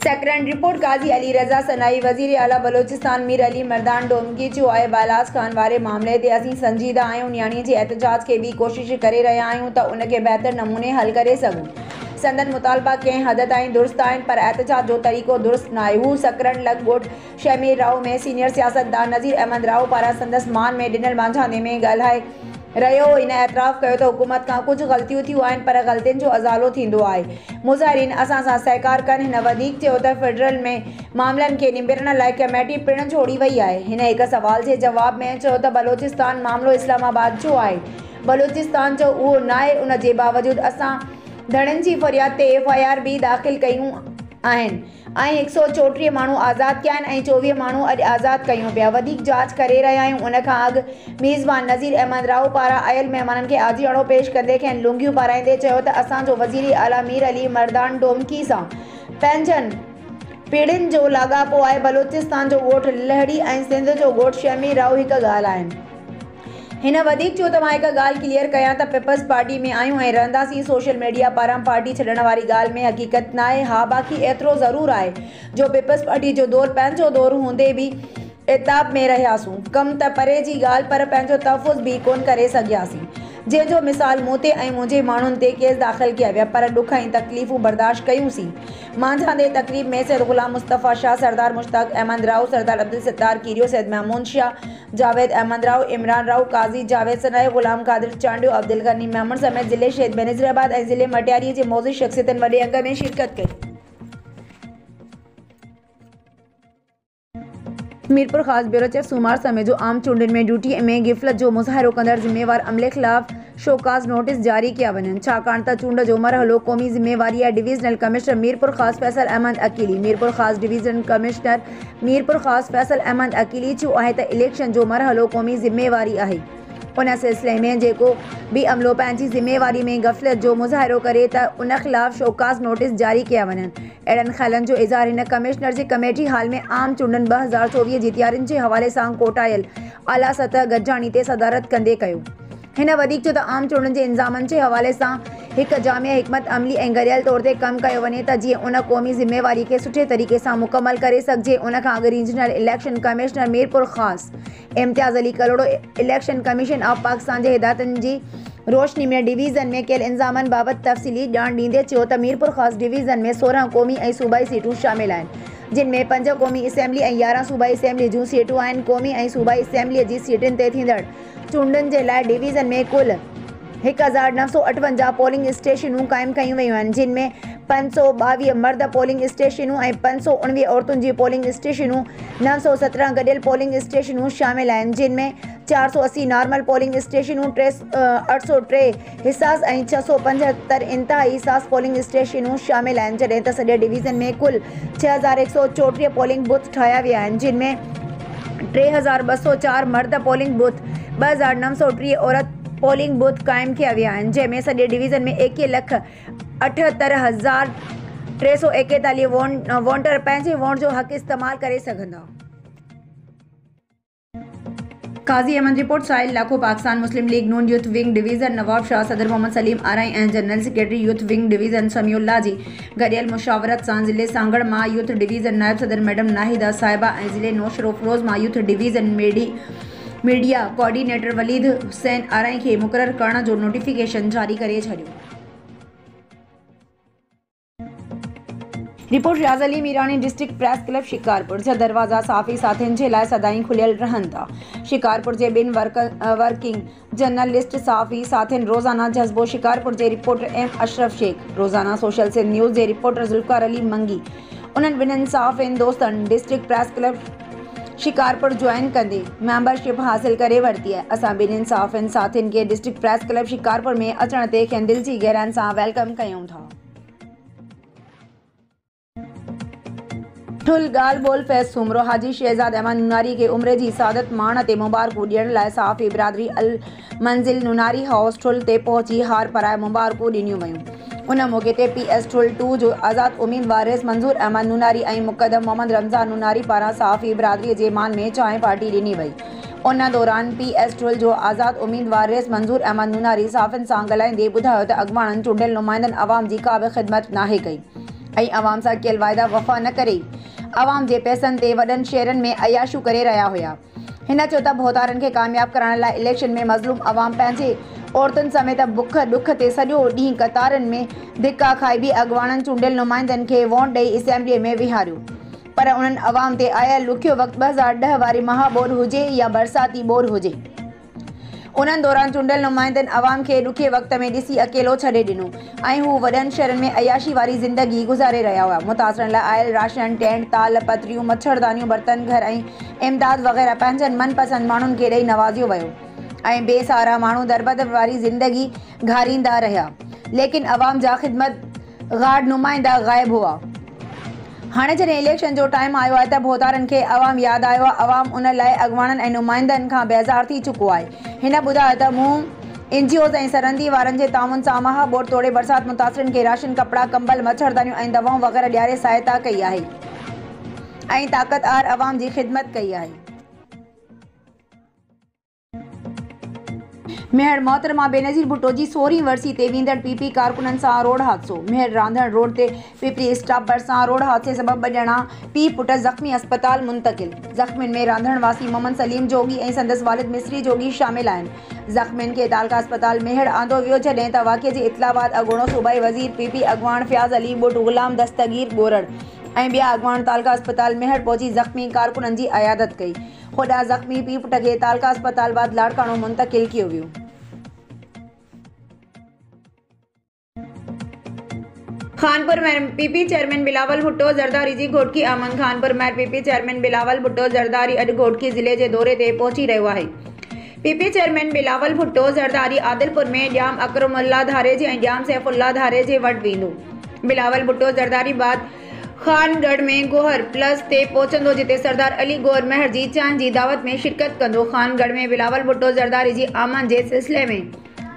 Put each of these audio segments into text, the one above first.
Secretary report काजी अली रज़ा सनाई वज़ीर आला बलोचिस्तान मीर अली मर्दान डोमगी चयो आहे बालास खान वारे मामले ते असीं संजीदा आहियूं। न्याणी जे एहतजाज के भी कोशिश करे रहिया आहियूं त उन खे बहितर नमूने हल करे सघूं। संदन मुतालबा कंहिं हद ताईं दुरुस्त आहिनि पर एहतजाज जो तरीक़ो दुरुस्त न आहे। हू सकरन लग ॻोठ शमीर राव में सीनियर सियासतदान नज़ीर अहमद राव पारां संदसि मान में ॾिनल मांझाने में ॻाल्हाए रहियो। हिन एतराफ़ कयो त हुकूमत खां कुझु ग़लतियूं थियूं आहिनि पर ग़लतियुनि जो अज़ालो थींदो आहे। मुज़ाहिरीन असां सां सहकार कनि। हिन वधीक चयो त फेडरल में मामलनि खे निबेरण लाइ कमेटी पिणु जोड़ी वई आहे। हिन हिक सवाल जे जवाब में चयो त बलोचिस्तान मामलो इस्लामाबाद जो आहे। बलोचिस्तान जो उहो न आहे। उन जे बावजूदि असां धड़नि जी फरियाद ते FIR भी दाख़िल कयूं आहिनि ऐं 134 माण्हू आज़ादु कया आहिनि ऐं 24 माण्हू अॼु आज़ादु कयूं पिया। वधीक जांच करे रहिया आहियूं। उन खां अॻु मेज़बान नज़ीर अहमद राव पारां आयल महिमाननि खे आजियाणो पेश कंदे खेनि लुंगियूं पाराईंदे चयो त असांजो वज़ीर आला मीर अली मर्दान डोमकी सां पंहिंजनि पीढ़ियुनि जो लाॻापो आहे। बलोचिस्तान जो ॻोठ लहड़ी ऐं सिंध जो ॻोठ शमीर राव हिकु ॻाल्हि आहिनि। हिन वधीक चयो त मां हिकु ॻाल्हि क्लियर कयां त पीपल्स पार्टी में आहियूं ऐं रहंदासीं। सोशल मीडिया पारां पार्टी छॾण वारी ॻाल्हि में हक़ीक़त न आहे। हा बाक़ी एतिरो ज़रूरु आहे जो पीपल्स पार्टी जो दौरु पंहिंजो दौरु हूंदे बि इताब में रहियासीं। कम त परे जी ॻाल्हि पर पंहिंजो तहफ़ुज़ बि कोन करे सघियासीं जंहिंजो मिसाल मूं ते ऐं मुंहिंजे माण्हुनि ते केस दाख़िल कया विया पर ॾुख ऐं तकलीफ़ूं बर्दाश्त कयूंसीं। मांझांदे तक़रीब में सैयद ग़ुलाम मुस्तफ़ा शाह, सरदार मुश्ताक अहमद राव, सरदार अब्दुल सत्तार कीरियो, सैयद महमूद शाह, जावेद अहमद राव, इमरान राव, काजी जावेद सनाई, ग़ुलाम कादिर चांडियो, अब्दुल गनी महमूद समेत ज़िले शहीद बेनज़ीराबाद ऐं ज़िले मटियारी जे मौजूद शख़्सियतनि वॾे अंग में शिरकत कई। मीरपुर ख़ासि ब्यूरो चीफ सूमार समेत जो आम चूंडनि में ड्यूटी में ग़फ़लत जो मुज़ाहिरो कंदड़ ज़िम्मेवार अमले ख़िलाफ़ शोकाज़ नोटिस जारी कया वञनि छाकाणि त चूंड जो मरहलो क़ौमी ज़िम्मेवारी आहे। डिवीज़नल कमिश्नर मीरपुर ख़ासि फैसल अहमद अकीली मीरपुर ख़ासि डिवीज़न कमिश्नर मीरपुर ख़ासि फैसल अहमद अकीली चयो आहे त इलेक्शन जो मरहलो क़ौमी ज़िम्मेवारी आहे। उन सिलसिले में जेको भी अमलो पंहिंजी ज़िम्मेवारी में ग़फ़लत जो मुज़ाहिरो करे त उन ख़िलाफ़ शोकाज़ नोटिस जारी कया वञनि। अहिड़नि ख़्यालनि जो इज़हार हिन कमिश्नर जे कमेटी हाल में आम चूंडनि 2024 जी तयारियुनि जे हवाले सां कोटायल आला सतह गॾिजाणी ते सदारत कंदे कयो। हिन वधीक चयो त आम चूंडनि जे इंतज़ामनि जे हवाले सां हिकु जामिया हिकमत अमली ऐं गरियल तौर ते कमु कयो वञे त जीअं उन क़ौमी ज़िम्मेवारी खे सुठे तरीक़े सां मुकमल करे सघिजे। उन खां अॻु regional election commissioner Mirpur Khas Imtiaz Ali Kalhoro election commission of Pakistan जे हिदायतुनि जी रोशनी में डिवीज़न में कयल इंतज़ामनि बाबति तफ़सीली ॼाण ॾींदे चयो त मीरपुर ख़ासि डिवीज़न में 16 क़ौमी ऐं सूबाई सीटूं शामिल आहिनि जिन में 5 क़ौमी असेंबली ऐं 11 सूबाई असेंबली जूं सीटूं आहिनि। क़ौमी ऐं सूबाई असेंबलीअ जी सीटुनि ते थींदड़ चूंडनि जे लाइ डिवीज़न में कुल 1958 पोलिंग स्टेशनूं क़ाइमु कयूं वयूं आहिनि जिन में 522 मर्द पोलिंग स्टेशनूं ऐं 519 औरतुनि जी पोलिंग स्टेशनूं, 917 गॾियल पोलिंग स्टेशनूं शामिल आहिनि जिन में 480 नॉर्मल पोलिंग स्टेशनूं, 803 हिसास ऐं 675 इंतहाई हिसास पोलिंग स्टेशनूं शामिल आहिनि जॾहिं त सॼे डिवीज़न में कुल 6134 पोलिंग बूथ ठाहिया विया आहिनि जिन में 3204 मर्द पोलिंग बूथ, 2930 औरत पोलिंग बूथ क़ाइमु कया विया आहिनि जंहिंमें सॼे डिवीज़न में 1,78,341 वोटर पंहिंजे वोट जो हक़ इस्तेमालु करे सघंदा। काज़ी Ahmad report Sahil Lakho Pakistan Muslim League Noon youth wing division Nawab Shah, सदर मोहम्मद सलीम आराई ऐं general secretary youth wing division Samiullah जी गॾियल मुशावरत सां ज़िले सांगड़ मां यूथ डिवीज़न नायब सदर मैडम नाहिदा साहिबा ऐं ज़िले नौशरो फरोज़ मां youth division media coordinator Walid Hussain Arain खे मुक़ररु करण जो नोटिफिकेशन जारी करे छॾियो। रिपोर्ट रियाज़ Ali Mirani district press club Shikarpur जा दरवाज़ा साफ़ी साथियुनि जे लाइ सदाईं खुलियल रहनि था। शिकारपुर जे ॿिनि वर्किंग जर्नलिस्ट साफ़ी साथियुनि रोज़ाना जज़्बो शिकारपुर जे रिपोर्टर एम अशरफ शेख, रोज़ाना सोशल सिंध न्यूज़ जे रिपोर्टर ज़ुल्फ़िकार अली मंगी उन्हनि ॿिन्हिनि साफ़ियुनि दोस्तनि district press club Shikarpur join कंदे मेंबरशिप हासिल करे वरिती आहे। असां ॿिन्हिनि साफ़ियुनि साथियुनि खे डिस्ट्रिक्ट प्रेस क्लब शिकारपुर में अचण ते खेनि दिलि जी गहराइनि सां वेलकम कयूं था। ठुल ॻाल्हि ॿोल फैज़ सुमरो हाजी शहज़ाद अहमद नूनारी खे उमिरि जी सादत माण ते मुबारकूं ॾियण लाइ साफ़ी बिरादरी अल मंज़िल नूनारी हाउस ठुल ते पहुची हार पराए मुबारकूं ॾिनियूं वयूं। उन मौक़े ते PS ठुल 2 जो आज़ाद उम्मीद वारिस मंज़ूर अहमद नूनारी ऐं मुक़दम मोहम्मद रमज़ान नूनारी पारां साफ़ी बिरादरीअ जे मान में चांहि पार्टी ॾिनी वई। उन दौरान PS ठुल जो आज़ाद उम्मीद वारिस मंज़ूर अहमद नूनारी साफ़ियुनि सां ॻाल्हाईंदे ॿुधायो त अॻवाननि चूंडियल नुमाइंदनि अवाम जी का बि ख़िदमत नाहे कई। ऐं अवाम सां कयल वाइदा वफ़ा न करे अवाम जे पैसनि ते वॾनि शहरनि में अयाशू करे रहिया हुया। हिन चयो त भोतारनि खे कामयाब करण लाइ इलेक्शन में मज़लूम अवाम पंहिंजे औरतुनि समेत बुख ॾुख ते सॼो ॾींहुं कतारनि में धिका खाई बि अॻवाननि चूंडियल नुमाइंदनि खे वोट ॾेई असेंबलीअ में विहारियो। पर उन्हनि अवाम ते आयल ॾुखियो वक़्तु 2010 वारी महाॿोर हुजे या बरसाती ॿोर हुजे, उन्हनि दौरान चूंडियल नुमाइंदनि अवाम खे ॾुखे वक़्त में ॾिसी अकेलो छॾे ॾिनो ऐं हू वॾनि शहरनि में अयाशी वारी ज़िंदगी गुज़ारे रहिया हुआ। मुतासिरनि लाइ आयल राशन, टेंट, ताल पत्रियूं, मच्छरदानियूं, बर्तन घर ऐं इमदाद वग़ैरह पंहिंजनि मनपसंदि माण्हुनि खे ॾेई नवाज़ियो वियो ऐं बेसहारा माण्हू दरबदर वारी ज़िंदगी घारींदा रहिया। लेकिन अवाम जा ख़िदमतगार नुमाइंदा ग़ाइब हुआ। हाणे जॾहिं इलेक्शन जो टाइम आयो आहे त भोतारनि खे अवाम यादि आयो आहे। अवाम उन लाइ अॻवाननि ऐं नुमाइंदनि खां बेज़ार थी चुको आहे। हिन ॿुधायो त मूं NGOs ऐं सरहदी वारनि जे ताउन सां महाॿोर तोड़े बरसाति मुतासिरनि खे राशन, कपिड़ा, कंबल, मच्छरदानियूं ऐं दवाऊं वग़ैरह ॾियारे सहायता कई आहे ऐं ताक़तवार अवाम जी ख़िदमत कई आहे। मेहर मोहतरमा बेनज़ीर भुट्टो जी 16वीं वरसी ते वेंदड़ PP कारकुननि सां रोड हादसो। मेहर रांधण रोड ते PP स्टाफ भरिसां रोड हादसे सबबि 2 ॼणा पीउ पुट ज़ख़्मी अस्पताल मुंतक़िल। ज़ख़्मियुनि में रांधण वासी मोहम्मद सलीम जोगी ऐं संदसि वालिद मिस्री जोगी शामिल आहिनि। ज़ख़्मियुनि खे तालका अस्पताल मेहर आंदो वियो जॾहिं त वाक़िए जी इत्तला बाद अॻूणो सूबाई वज़ीर PP अॻवान फयाज़ अली बुट ग़ुलाम दस्तगीर ॻोरड़ ऐं ॿिया अॻवान तालका अस्पताल मेहर पहुची ज़ख़्मी कारकुननि जी अयादत कई। होॾां ज़ख़्मी पीउ पुट खे तालका अस्पताल बाद लाड़काणो मुंतक़िल कियो वियो। खानपुर में PP चेयरमैन बिलावल भुट्टो ज़रदारी जी घोटकी अमन। खानपुर में PP चेयरमैन बिलावल भुट्टो ज़रदारी अॼु घोटकी ज़िले जे दौरे ते पहुची रहियो आहे। PP चेयरमैन बिलावल भुट्टो ज़रदारी आदिलपुर में ॼाम अकरमुल्ला धारे जे ऐं ॼाम सैफुल्ला धारे जे वटि वेंदो। बिलावल भुट्टो ज़रदारी बाद खानगढ़ में गोहर प्लस ते पहुचंदो जिते सरदार अली गौर मेहर जी चांद जी दावत में शिरकत कंदो। खानगढ़ में बिलावल भुट्टो ज़रदारी जी आमद जे सिलसिले में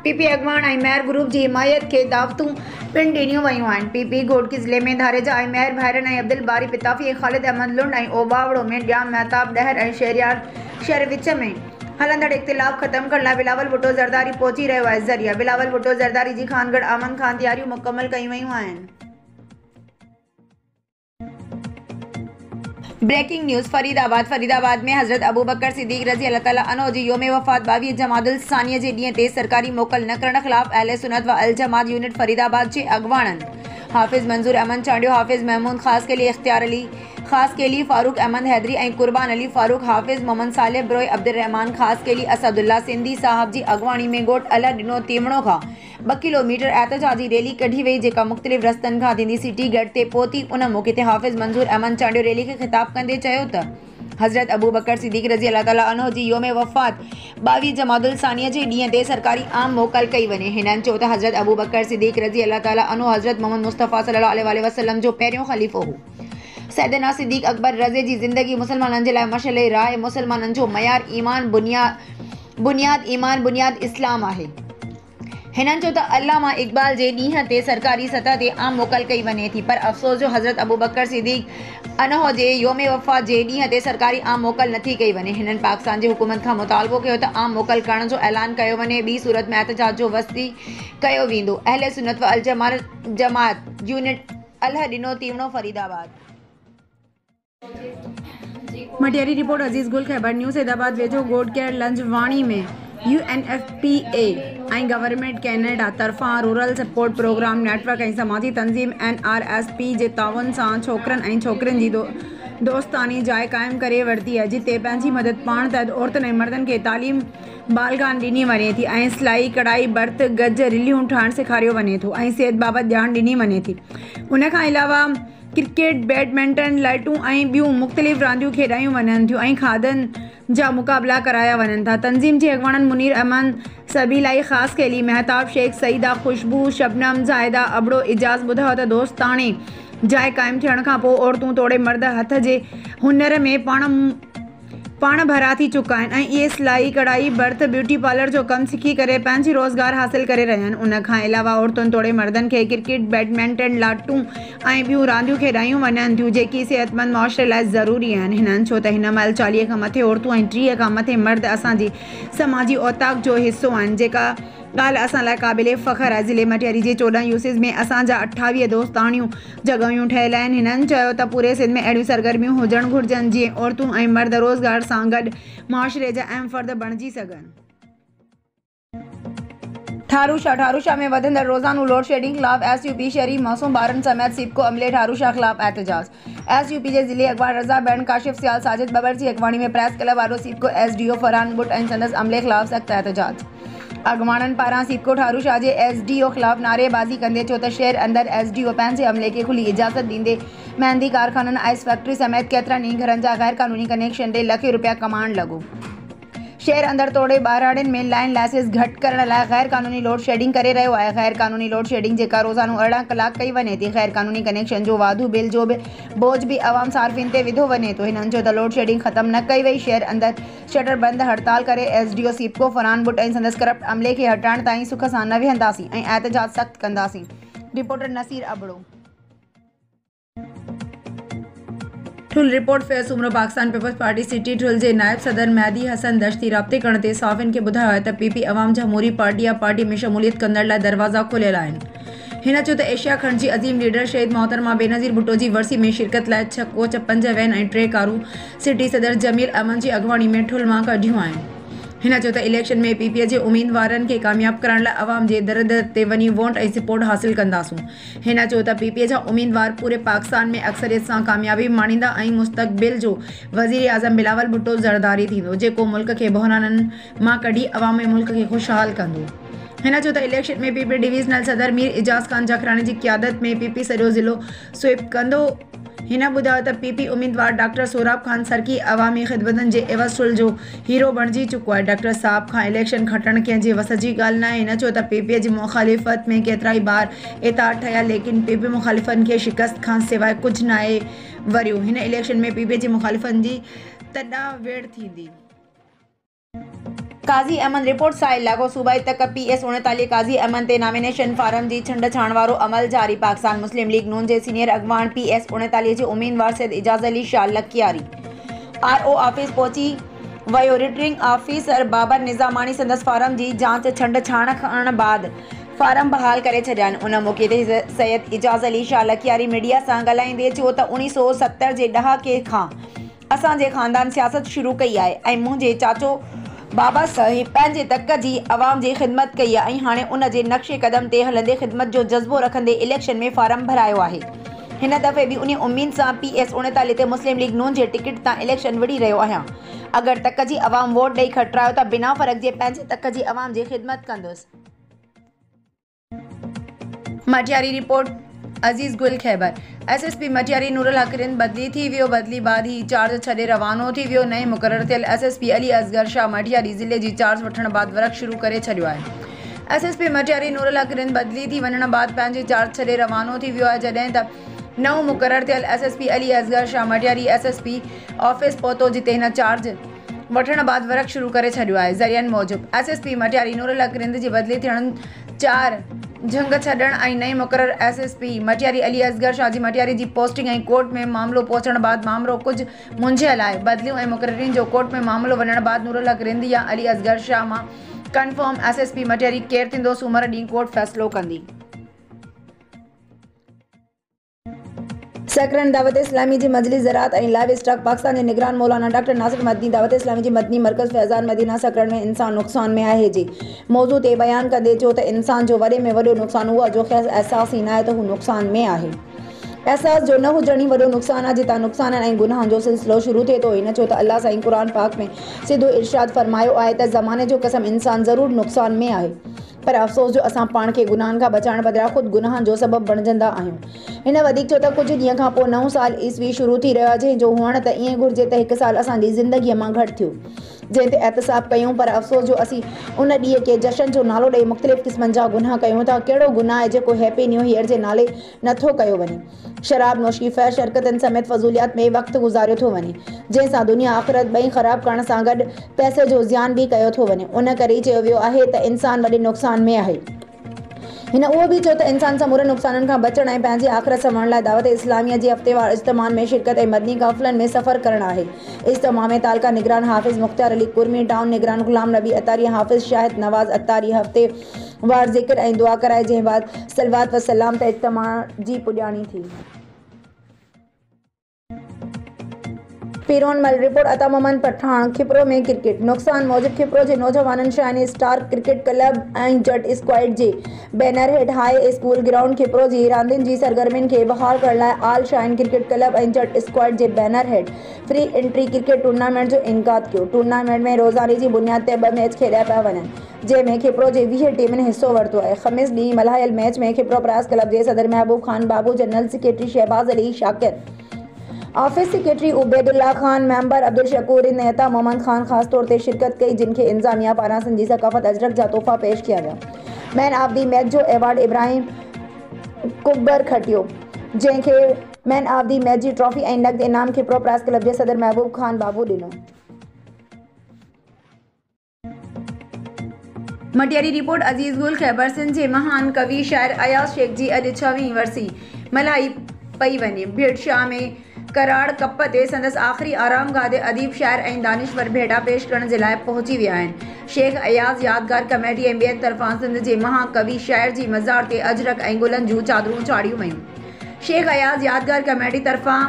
PP अॻवान ऐं मेहर ग्रुप जी हिमायत खे दावतूं पिणु ॾिनियूं वयूं आहिनि। PP घोटकी ज़िले में धारेजा ऐं मेहर भाइरनि ऐं अब्दुल बारी पिताफ़ी ऐं ख़ालिद अहमद लुंड ऐं ओबावड़ो में ॼाम महताब डहर ऐं शहरियार शहर विच में हलंदड़ इख़्तिलाफ़ ख़तमु करण लाइ बिलावल भुट्टो ज़रदारी पहुची रहियो आहे। ज़रिया बिलावल भुट्टो ज़रदारी जी खानगढ़ आमद खां तयारियूं मुकमल कयूं वयूं आहिनि। ब्रेकिंग न्यूज़ फरीदाबाद में हज़रत अबू बकर सिद्दीक़ रज़ी अल्लाह ताला अन्हु जी योम वफ़ात 22 जमादुल सानिया जे ॾींहं ते सरकारी मोकल न करण ख़िलाफ़ अहले सुन्नत व अल जमात यूनिट फरीदाबाद जे अॻवाननि हाफ़िज़ मंज़ूर अमन चांडियो, हाफ़िज़ महमूद ख़ासकेली इख्तियार अली ख़ासकेली फ़ारूक अहमद हैदरी ऐं कुर्बान अली फ़ारूक, हाफ़िज़ मोहम्मद सालिह ब्रोई, अब्दुर्रहमान ख़ासकेली असदुल्ला सिंधी साहब जी अॻवानी में ॻोठ अलह ॾिनो तीमणो खां 2 किलोमीटर एहतजाजी रैली कढी वई जेका मुख़्तलिफ़ रस्तनि खां थींदी सिटी गेट ते पहुती। उन मौक़े ते हाफ़िज़ मंज़ूर अहमद चांडियो रैली खे ख़िताब कंदे चयो त हज़रत अबू बकर सिद्दीक़ रज़ी अल्लाह ताला अन्हु जी योम वफ़ात 22 जमादुल सानिया जे ॾींहं ते सरकारी आम मोकल कई वञे। हिननि चयो त हज़रत अबू बकर सिद्दीक़ रज़ी अल्लाह ताला अन्हु हज़रत मोहम्मद मुस्तफ़ा सल्लल्लाहु अलैहि वसल्लम जो पहिरियों ख़लीफ़ो हो। सैयदना सिद्दीक़ अकबर रज़े जी ज़िंदगी मुसलमाननि जे लाइ मशअले राह, मुसलमाननि जो मयार ईमान बुनियाद इस्लाम आहे। हिननि चयो त अल्लामा इक़बाल जे ॾींहं ते सरकारी सतह ते आम मोकल कई वञे थी, पर अफ़सोस जो हज़रत अबू बकर सिद्दीक़ अन्हु जे योम वफ़ात जे ॾींहं ते सरकारी आम मोकल नथी कई वञे। हिननि पाकिस्तान जी हुकूमत खां मुतालबो कयो त आम मोकल करण जो ऐलान कयो वञे, ॿी सूरत में एहतजाज जो वस्ती कयो वेंदो। अहले सुन्नत व अल जमात यूनिट अलह ॾिनो तीवणो फरीदाबाद। मटियारी रिपोर्ट अज़ीज़ गुल खैबर न्यूज़ हैदराबाद वेझो गोड केयर लंजवाणी में UNFPA ऐं गवर्नमेंट कैनेडा तरफ़ां रूरल सपोर्ट प्रोग्राम नेटवर्क ऐं समाजी तंज़ीम NRSP जे ताउन सां छोकिरनि ऐं छोकिरियुनि जी दोस्तानी जाइ क़ाइमु करे वरिती आहे जिते पंहिंजी मदद पाण तहत औरतुनि ऐं मर्दनि खे तालीम बालगान ॾिनी वञे थी ऐं सिलाई कढ़ाई बर्त गज रिलियूं ठाहिणु सेखारियो वञे थो ऐं सिहत बाबति ॼाण ॾिनी वञे थी। उनखां अलावा क्रिकेट, बैडमिंटन, लाइटूं ऐं ॿियूं मुख़्तलिफ़ रांदियूं खेॾायूं वञनि थियूं ऐं खाधनि जा मुक़ाबला कराया वञनि था। तंज़ीम जे अॻवाननि मुनीर अहमद सबीलाई ख़ासकेली महताब शेख, सईदा खुशबू, शबनम, ज़ाहिदा अबड़ो इजाज़ ॿुधायो त दोस्ताणे जाइ क़ाइमु थियण खां पोइ औरतूं तोड़े मर्द हथ जे हुनर में पाण भरा थी चुका आहिनि ऐं इहे सिलाई कढ़ाई बर्त ब्यूटी पार्लर जो कमु सिखी करे पंहिंजी रोज़गार हासिल करे रहिया आहिनि। उनखां अलावा औरतुनि तोड़े मर्दनि खे क्रिकेट, बैडमिंटन, लाटूं ऐं ॿियूं रांदियूं खेॾायूं वञनि थियूं जेकी सेहतमंद मुआशरे लाइ ज़रूरी आहिनि। हिननि छो त हिन महिल 40 खां मथे औरतूं ऐं 30 खां मथे मर्द असांजी समाजी औताक जो हिसो आहिनि जेका ॻाल्हि असां लाइ क़ाबिले फ़ख़्रु आहे। ज़िले मटियारी जे 14 यूसीज़ में असांजा 28 दोस्ताणियूं जॻहियूं ठहियल आहिनि। हिननि चयो त पूरे सिंध में अहिड़ियूं सरगर्मियूं हुजणु घुरिजनि जीअं औरतूं ऐं मर्द रोज़गार सां गॾु मुआशिरे जा अहम फ़र्द बणिजी सघनि। ठारूशा में वधंदड़ रोज़ानू लोड शेडिंग ख़िलाफ़ एसयूपी शहरी मौसूम ॿारनि समेत सिबको अमले ठारूशा ख़िलाफ़ एहतजाज। एसयूपी जे ज़िले अॻवान रज़ा बैन काशिफ़ सियाल साजिद बबर जी अॻवानी में प्रेस क्लब वारो सिबको एसडीओ फरहान बुट ऐं संदसि अमले ख़िलाफ़ सख़्त एहतजाज। अॻवाननि पारां सिबको ठारूशा जे एसडीओ ख़िलाफ़ नारेबाज़ी कंदे चयो त शहर अंदरि एसडीओ पंहिंजे अमले खे खुली इजाज़त ॾींदे मेहंदी कारखाननि आइस फैक्ट्री समेत केतिरनि ई घरनि जा गैर क़ानूनी कनेक्शन ॾे लखे रुपया कमाइण लॻो। शहर अंदरि तोड़े ॿारड़ियुनि में लाइन लाइसेंस घटि करण लाइ गैर क़ानूनी लोड शेडिंग करे रहियो आहे। गैर क़ानूनी लोड शेडिंग जेका रोज़ानो 18 कलाक कई वञे थी। गैर क़ानूनी कनेक्शन जो वाधू बिल जो बि बोझ बि आवाम सार्फ़िन ते विधो वञे थो। हिननि चयो त लोड शेडिंग ख़त्म न कई वई। शहर अंदरि शटर बंदि हड़ताल करे एसडीओ सिबको फरहान बुट ऐं संदसि करप्ट अमले खे हटाइण ताईं सुख सां न विहंदासीं ऐं एहतजाज सख़्तु कंदासीं। रिपोर्टर नसीर अबड़ो। ठुल रिपोर्ट फेयर Soomro Pakistan Peoples Party city Thul जे नायब सदर मेहदी हसन दश्ती राब्ते करण ते साफ़िन खे ॿुधायो आहे त पीपी अवाम जमहूरी पार्टी या पार्टी में शमूलियत कंदड़ लाइ दरवाज़ा खुलियल आहिनि। हिन चयो त एशिया खंड जी अज़ीम लीडर शहीद मोहतरमा बेनज़ीर भुट्टो जी वरसी में शिरकत लाइ 6 कोच 5 वैन ऐं 3 कारूं सिटी सदर जमील अमन जी अॻवानी में ठुल मां कढियूं आहिनि। हिन चयो त इलेक्शन में पीपीए जे उम्मीदवारनि खे कामयाब करण लाइ अवाम जे दर दर ते वञी वोट ऐं सपोर्ट हासिल कंदासूं। हिन चयो त पीपीए जा उम्मीदवार पूरे पाकिस्तान में अक्सरियत सां कामयाबी माणींदा ऐं मुस्तक़बिल जो वज़ीर आज़म बिलावल भुट्टो ज़रदारी थींदो जेको मुल्क खे बहराननि मां कढी अवाम ऐं मुल्क खे खुशहाल कंदो। हिन चयो त इलेक्शन में पीपी डिवीज़नल सदर मीर इजाज़ ख़ान जखरानी जी क़ियादत में पीपी सॼो ज़िलो स्वीप कंदो। हिन ॿुधायो त पीपी उम्मीदवार डॉक्टर सोराब ख़ान सरकी अवामी ख़िदमतनि जे एवज़ ठुल जो हीरो बणिजी चुको आहे। डॉक्टर साहब खां इलेक्शन खटणु कंहिंजे वस जी ॻाल्हि न आहे। हिन चयो त पीपीए जी मुख़ालिफ़त में केतिरा ई बार इताद ठहिया लेकिन पीपी मुख़ालिफ़नि खे शिकस्त खां सवाइ कुझु न आहे वरियो। हिन इलेक्शन में पीपीए जी मुख़ालिफ़नि जी तॾा वेड़ थींदी। काज़ी अहमद रिपोर्ट सां इलाइक़ो सूबाई तक पीएस 39 काज़ी अहमद ते नॉमिनेशन फारम जी छंड छाण वारो अमल जारी। पाकिस्तान मुस्लिम लीग नून जे सीनियर अॻवान पीएस 39 जे उम्मीदवार सैयद इजाज़ अली शाह लखियारी आरओ ऑफिस पहुची वियो। रिटर्निंग ऑफिसर बाबर निज़ामानी संदसि फारम जी जांच छंड छाण करण बाद फारम बहाल करे छॾिया आहिनि। उन मौक़े ते सैयद इजाज़ अली शाह लखियारी मीडिया सां ॻाल्हाईंदे चयो त 1970 जे ॾहाके खां असांजे ख़ानदान सियासत शुरू कई आहे ऐं मुंहिंजे चाचो बाबा साहिब पंहिंजे तक जी अवाम जी ख़िदमत कई आहे ऐं हाणे उन जे नक्शे क़दम ते हलंदे ख़िदमत जो जज़्बो रखंदे इलेक्शन में फारम भरायो आहे। हिन दफ़े बि उन उम्मीद सां पीएस 39 ते मुस्लिम लीग नून जे टिकट तां इलेक्शन विड़ी रहियो आहियां। अगरि तक जी अवाम वोट ॾेई खटरायो त बिना फ़र्क़ जे पंहिंजे तक जी अवाम जी ख़िदमत कंदुसि। मटियारी रिपोर्ट अज़ीज़ गुल खैबर। एसएसपी मटियारी नूरुल हक रिंद बदली थी वियो। बदली बाद ही चार्ज छॾे रवानो थी वियो। नए मुक़ररु थियल एसएसपी अली असगर शाह मटियारी ज़िले जी चार्ज वठण बाद वर्क शुरू करे छॾियो आहे। एसएसपी मटियारी नूरुल हक रिंद बदली थी वञण बाद पंहिंजे चार्ज छॾे रवानो थी वियो आहे जॾहिं त नओं मुक़ररु थियल SSP Ali Asghar Shah Matiari SSP office पहुतो जिते हिन चार्ज वठण बाद वर्क शुरू करे छॾियो आहे। ज़रियनि मूजिबि एसएसपी मटियारी नूरुल हक रिंद जी बदली थियण 4 झंग छॾण ऐं नई मुक़ररु एसएसपी मटियारी अली असगर शाह जी मटियारी जी पोस्टिंग ऐं कोर्ट में मामिलो पहुचण बाद मामिलो कुझु मुंझियल आहे। बदलियूं ऐं मुक़ररीन जो कोर्ट में मामिलो वञण बाद नूरुल हक रिंद या अली असगर शाह मां कंफर्म एसएसपी मटियारी केरु थींदो सूमर ॾींहुं कोर्ट फ़ैसिलो कंदी। सकरन दावत इस्लामी जी मजलिस ज़राअत ऐं लाइव स्टॉक पाकिस्तान जे निगरान मौलाना डॉक्टर नासिर मदनी दावत इस्लामी जी मदनी मरकज़ फैज़ान मदीना सकरन में इंसान नुक़सान में आहे जे मौज़ू ते बयान कंदे चयो त इंसान जो वॾे में वॾो नुक़सान उहो आहे जो ख़ैर एहसास ई न आहे त हू नुक़सान में आहे। एहसास जो न हुजण ई वॾो नुक़सान आहे जितां नुक़सान ऐं गुनाहनि जो सिलसिलो शुरू थिए थो। हिन चयो त अल्लाह साईं क़ुरान पाक में सिधो इरशाद फरमायो आहे त ज़माने जो कसम इंसान ज़रूरु नुक़सान में आहे पर अफ़सोस जो असां पाण खे गुनाहनि खां बचाइण बदिरां ख़ुदि गुनाहनि जो सबबु बणिजंदा आहियूं। हिन वधीक चयो त कुझु ॾींहं खां पोइ नओं साल ईस्वी शुरू थी रहियो आहे जंहिंजो हुअण त ईअं घुरिजे त हिकु साल असांजी ज़िंदगीअ मां घटि थियो जंहिं ते एहतिसाब कयूं पर अफ़सोस जो असीं उन ॾींहं खे जशन जो नालो ॾेई मुख़्तलिफ़ क़िस्मनि जा गुनाह कयूं था। कहिड़ो गुनाह आहे जेको हैप्पी न्यू ईयर जे नाले नथो कयो वञे। शराब नोशी फैश हरकतनि समेत फज़ूलियात में वक़्तु गुज़ारियो थो वञे जंहिंसां दुनिया आख़िरत ॿई ख़राबु करण सां गॾु पैसे जो ज़ियान बि कयो थो वञे। उन करे ई चयो वियो आहे त इंसान वॾे नुक़सान में आहे। हिन उहो बि चयो त इंसान समूरे नुक़साननि खां बचण ऐं पंहिंजी आख़िरत संभालण लाइ दावत इस्लामिया जी हफ़्तेवार इज्तिमाउनि में शिरकत ऐं मदनी क़ाफ़िलनि में सफ़र करणु आहे। इज्तिमा में तालिका निगरान हाफ़िज़ मुख़्तियार अली कुर्मी, टाउन निगरान ग़ुलाम नबी अतारी, हाफ़िज़ शाहिद नवाज़ अतारी हफ़्तेवार ज़िक्र ऐं दुआ कराए, जंहिं बाद सलवात व सलाम ते इज्तिमा जी पुॼाणी थी। पीरोनमल रिपोर्ट अता मोहम्मद पठान। खिपरो में क्रिकेट नुक़सान मौजूदु खिपरो जे नौजवाननि शाइन स्टार क्रिकेट क्लब ऐं जट स्क्वाड जे बैनर हेठि हाई स्कूल ग्राउंड खिपरो जी रांदियुनि जी सरगर्मियुनि खे बहाल करण लाइ आल शाइन क्रिकेट क्लब ऐं जट स्क्वाड जे बैनर हेठि फ्री एंट्री क्रिकेट टूर्नामेंट जो इनक़ादु कयो। टूर्नामेंट में रोज़ानी जी बुनियाद ते 2 मैच खेॾिया पिया वञनि, जंहिं में खिपरो जे 20 टीमुनि हिसो वरितो आहे। ख़मीस ॾींहुं मल्हायल मैच में खिपरो प्रास क्लब जे सदर Mehboob Khan Babu, general secretary Shahbaz Ali Shakir, office secretary Ubaidullah Khan, member Abdul Shakoor ने अता मोहम्मद खान ख़ास तौर ते शिरकत कई, जिन खे इंतज़ामिया पारां सिंधी सक़ाफ़त अजरक जा तोहफ़ा पेश किया विया। मैन ऑफ दी मैच जो एवॉर्ड इब्राहिम कुब्बर खटियो, जंहिंखे मैन ऑफ दी मैच जी ट्रॉफी ऐं नक़द इनाम खिपरो प्रास क्लब जे सदर महबूब खान बाबू ॾिनो। मटियारी रिपोर्ट अज़ीज़ गुल ख़ैबर सिंध जे महान कवि शाइर अयाज़ शेख जी अॼु 6वीं वरसी मल्हाई पई वञे। भिड़शाह में कराड़ कप ते संदसि आख़िरी आरामगाह ते अदीब शाइर ऐं दानिश्वर भेटा पेश करण जे लाइ पहुची विया आहिनि। शेख अयाज़ यादगार कमेटी ऐं ॿियनि तरफ़ां सिंध जे महाकवि शाइर जी मज़ार ते अजरक ऐं गुलनि जूं चादरूं चाढ़ियूं वयूं। शेख अयाज़ यादगार कमेटी तरफ़ां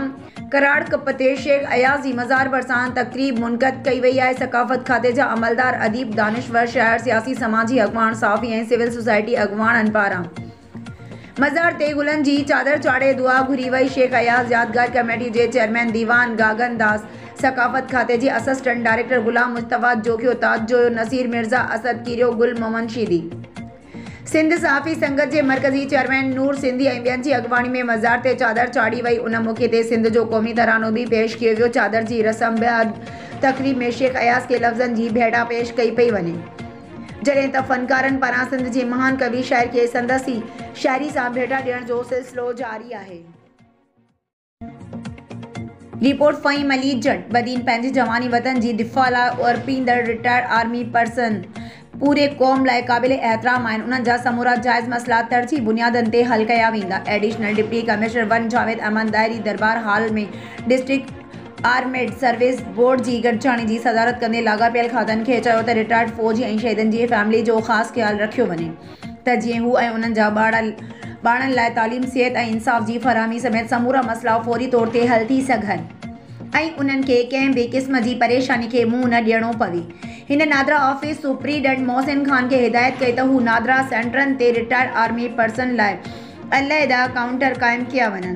कराड़ कप ते शेख अयाज़ जी मज़ार भरिसां तक़रीब मुनक़द कई वई आहे। सक़ाफ़त खाते जा अमलदार, अदीब, दानिश्वर, शाइर, सियासी समाजी अॻवान, साफ़ी ऐं सिविल सोसाइटी अॻवाननि पारां मज़ार ते गुलनि जी चादर चाढ़े दुआ घुरी वई। शेख अयाज़ यादगार कमेटी जे चेयरमैन दीवान गागन दास, सक़ाफ़त खाते जे असिस्टेंट डायरेक्टर गुलाम मुस्तफ़ा जोखियो, ताजो नसीर मिर्ज़ा, असद कीरियो, गुल मोहम्मद शीदी, सिंध साफ़ी संगत जे मरकज़ी चेयरमैन नूर सिंधी ऐं ॿियनि जी अॻवानी में मज़ार ते चादर चाढ़ी वई। उन मौक़े ते सिंध जो क़ौमी तरानो बि पेश कयो वियो। चादर जी रस्म बैदि तक़रीब में शेख अयाज़ खे लफ़्ज़नि जी भेड़ा पेश कई पई वञे, जॾहिं त फ़नकारनि पारां सिंध जे महान कवि शाइर खे संदसि शाइरी सां भेटा ॾियण जो सिलसिलो जारी आहे। रिपोर्ट फ़हीम अली जट। बदीन पंहिंजी जवानी वतन जी दिफ़ा लाइ उर्पींदड़ रिटायर्ड आर्मी पर्सन पूरे क़ौम लाइ क़ाबिल एहतराम आहिनि। उन्हनि जा समूरा जाइज़ मसइला तरजीही बुनियादनि ते हल कया वेंदा। Additional deputy commissioner 1 Javed Ahmed Dayri Darbar hall में डिस्ट्रिक्ट आर्मेड सर्विस बोर्ड जी गॾिजाणी जी सदारत कंदे लाॻापियल खातनि खे चयो त रिटायर्ड फ़ौजी ऐं शहीदनि जी फैमिली जो ख़ासि ख़्यालु रखियो वञे त जीअं हू ऐं उन्हनि जा ॿारनि लाइ तालीम, सिहत ऐं इंसाफ़ जी फरहमी समेत समूरा मसइला फ़ौरी तौर ते हल थी सघनि ऐं उन्हनि खे कंहिं बि क़िस्म जी परेशानी खे मुंहुं न ॾियणो पवे। हिन नादरा ऑफिस सुप्रीडेंट मोहसिन खान खे हिदायत कई त हू नादरा सेंटरनि ते रिटायर्ड आर्मी पर्सन लाइ अलहदा काउंटर क़ाइमु कया वञनि।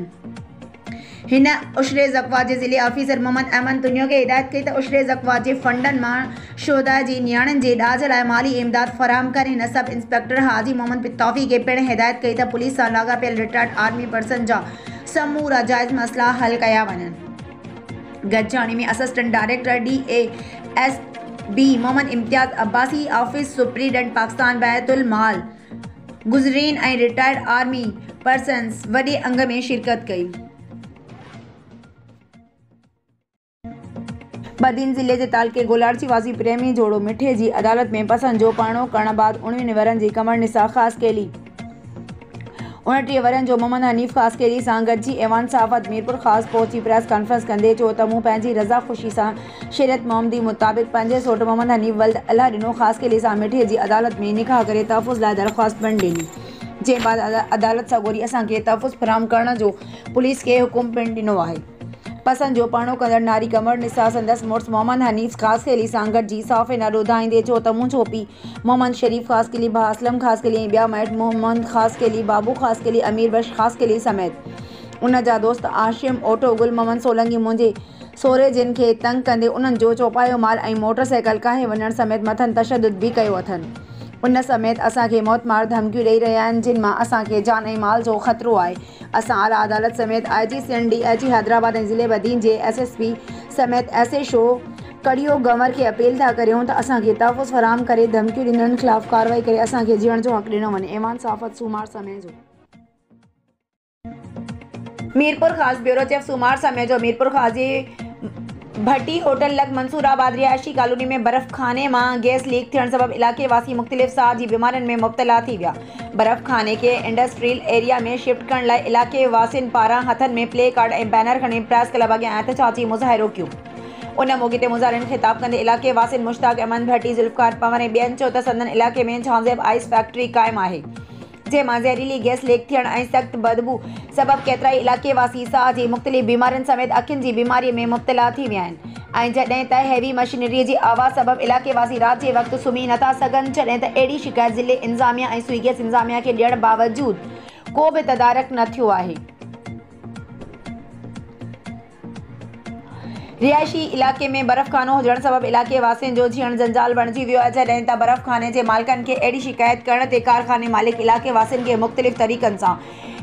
हिन उशरे ज़क़्वा जे ज़िले ऑफिसर मोहम्मद अहमद तुनियो खे हिदायत कई त उशरे ज़क़्वा जे फंडनि मां शोधा जी नियाणियुनि जे ॾाज लाइ माली इमदाद फ़राहम करे। हिन सब इंस्पेक्टर हाजी मोहम्मद पित्तौफ़ी खे पिणु हिदायत कई त पुलिस सां लाॻापियल रिटायर्ड आर्मी पर्सन जा समूरा जाइज़ मसइला हल कया वञनि। गॾिजाणी में असिस्टेंट डायरेक्टर DASB मोहम्मद इम्तियाज़ अब्बासी, ऑफिस सुप्रीडेंट पाकिस्तान बैतुल माल, गुज़रीन ऐं रिटायर्ड आर्मी पर्सन्स वॾे अंग में शिरकत कई। बदीन ज़िले जे तालके गोलारची वासी प्रेमी जोड़ो मिठे जी अदालत में पसंदि जो पाणो करण बाद 19 वरनि जी कमर निसा ख़ासकेली 29 वरनि जो मोहम्मद हनीफ़ ख़ासकेली सां गॾिजी ऐवान सहाफ़त मीरपुर ख़ासि पहुची प्रेस कॉन्फ्रेंस कंदे चयो त मूं पंहिंजी रज़ा ख़ुशी सां शरीयत मोहम्मदी मुताबिक़ पंहिंजे सौट मोहम्मद हनीफ़ वल्द अल्लाह ॾिनो ख़ासकेली सां मिठे जी अदालत में निकाह करे तहफ़ुज़ लाइ दरख़्वास्त पिणु ॾिनी, जंहिं बाद अदालत साॻोरी असांखे तहफ़ुज़ फ़राहम करण जो पुलिस खे हुकुम पिणु ॾिनो आहे। पसंदि जो पाणो कंदड़ नारी कमर निसा संदसि मुड़ुसु मोहम्मद हनीफ़ ख़ासकेली सां गॾिजी साफ़े नालो ॿुधाईंदे चयो त मुंहिंजो पीउ मोहम्मद शरीफ़ ख़ासकेली, भाउ असलम ख़ासकेली ऐं ॿिया माइट मोहम्मद ख़ासकेली, बाबू ख़ासकेली, अमीर बख्श ख़ासकेली समेत उन जा दोस्त आशिम ओटो, गुल मोहम्मद सोलंकी मुंहिंजे सोरे जिन खे तंग कंदे उन्हनि जो चौपायो माल ऐं मोटरसाइकिल काहे वञण समेत मथनि तशदुद बि कयो अथनि। उन समेत असांखे मौतमार धमकियूं ॾेई रहिया आहिनि, जिन मां असांखे जान ऐं माल जो ख़तरो आहे। असां आला अदालत समेत IG सिंध, DIG हैदराबाद ऐं ज़िले बदीन जे SSP समेत SHO कड़ियो गंवर खे अपील था करियूं त असांखे तहफ़ुज़ फ़राहम करे धमकियूं ॾींदड़नि ख़िलाफ़ कार्रवाई करे असांखे जीअण जो हक़ ॾिनो वञे। ऐवान सहाफ़त सूमार समय जो मीरपुर ख़ासि ब्यूरो चीफ सूमार समय जो मीरपुर ख़ासि भट्टी होटल लग मंसूराबाद रिहायशी कॉलोनी में बर्फ खाने में गैस लीक थियण सबब इलाके वासी मुख्तलिफ साह जी बीमारियुनि में मुब्तला थी विया। बर्फ खाने के इंडस्ट्रियल एरिया में शिफ्ट करण लाइ इलाके वासियुनि पारां हथनि में प्ले कार्ड ऐं बैनर खणी प्रेस क्लब अॻियां एहतजाजी मुज़ाहिरो कयो। उन मौक़े ते मुज़ाहिरनि ख़िताब कंदे इलाके वासियुनि मुश्ताक अहमद भट्टी, ज़ुल्फ़िकार पंवर ऐं ॿियनि चयो त संदनि इलाके में झांज़ेब आइस फैक्ट्री क़ाइमु आहे, जंहिंमां ज़हरीली गैस लीक थियण ऐं सख़्त बदबू सबब केतिराई इलाके वासी साह जी मुख़्तलिफ़ बीमारियुनि समेत अखियुनि जी बीमारीअ में मुब्तला थी विया आहिनि ऐं जॾहिं त हैवी मशीनरी जी आवाज़ सबब इलाके वासी राति जे वक़्तु सुम्ही नथा सघनि, जॾहिं त अहिड़ी शिकायत ज़िले इंतिज़ामिया ऐं सुई गैस इंतिज़ामिया खे ॾियण बावजूदि को बि तदारक न थियो आहे। रिहायशी इलाके में बर्फ़खानो हुजण सबब इलाके वासियुनि जो जीअण जंजाल बणिजी वियो आहे, जॾहिं त बर्फ़खाने जे मालिकनि खे अहिड़ी शिकायत करण ते कारखाने मालिक इलाके वासियुनि खे मुख़्तलिफ़ तरीक़नि सां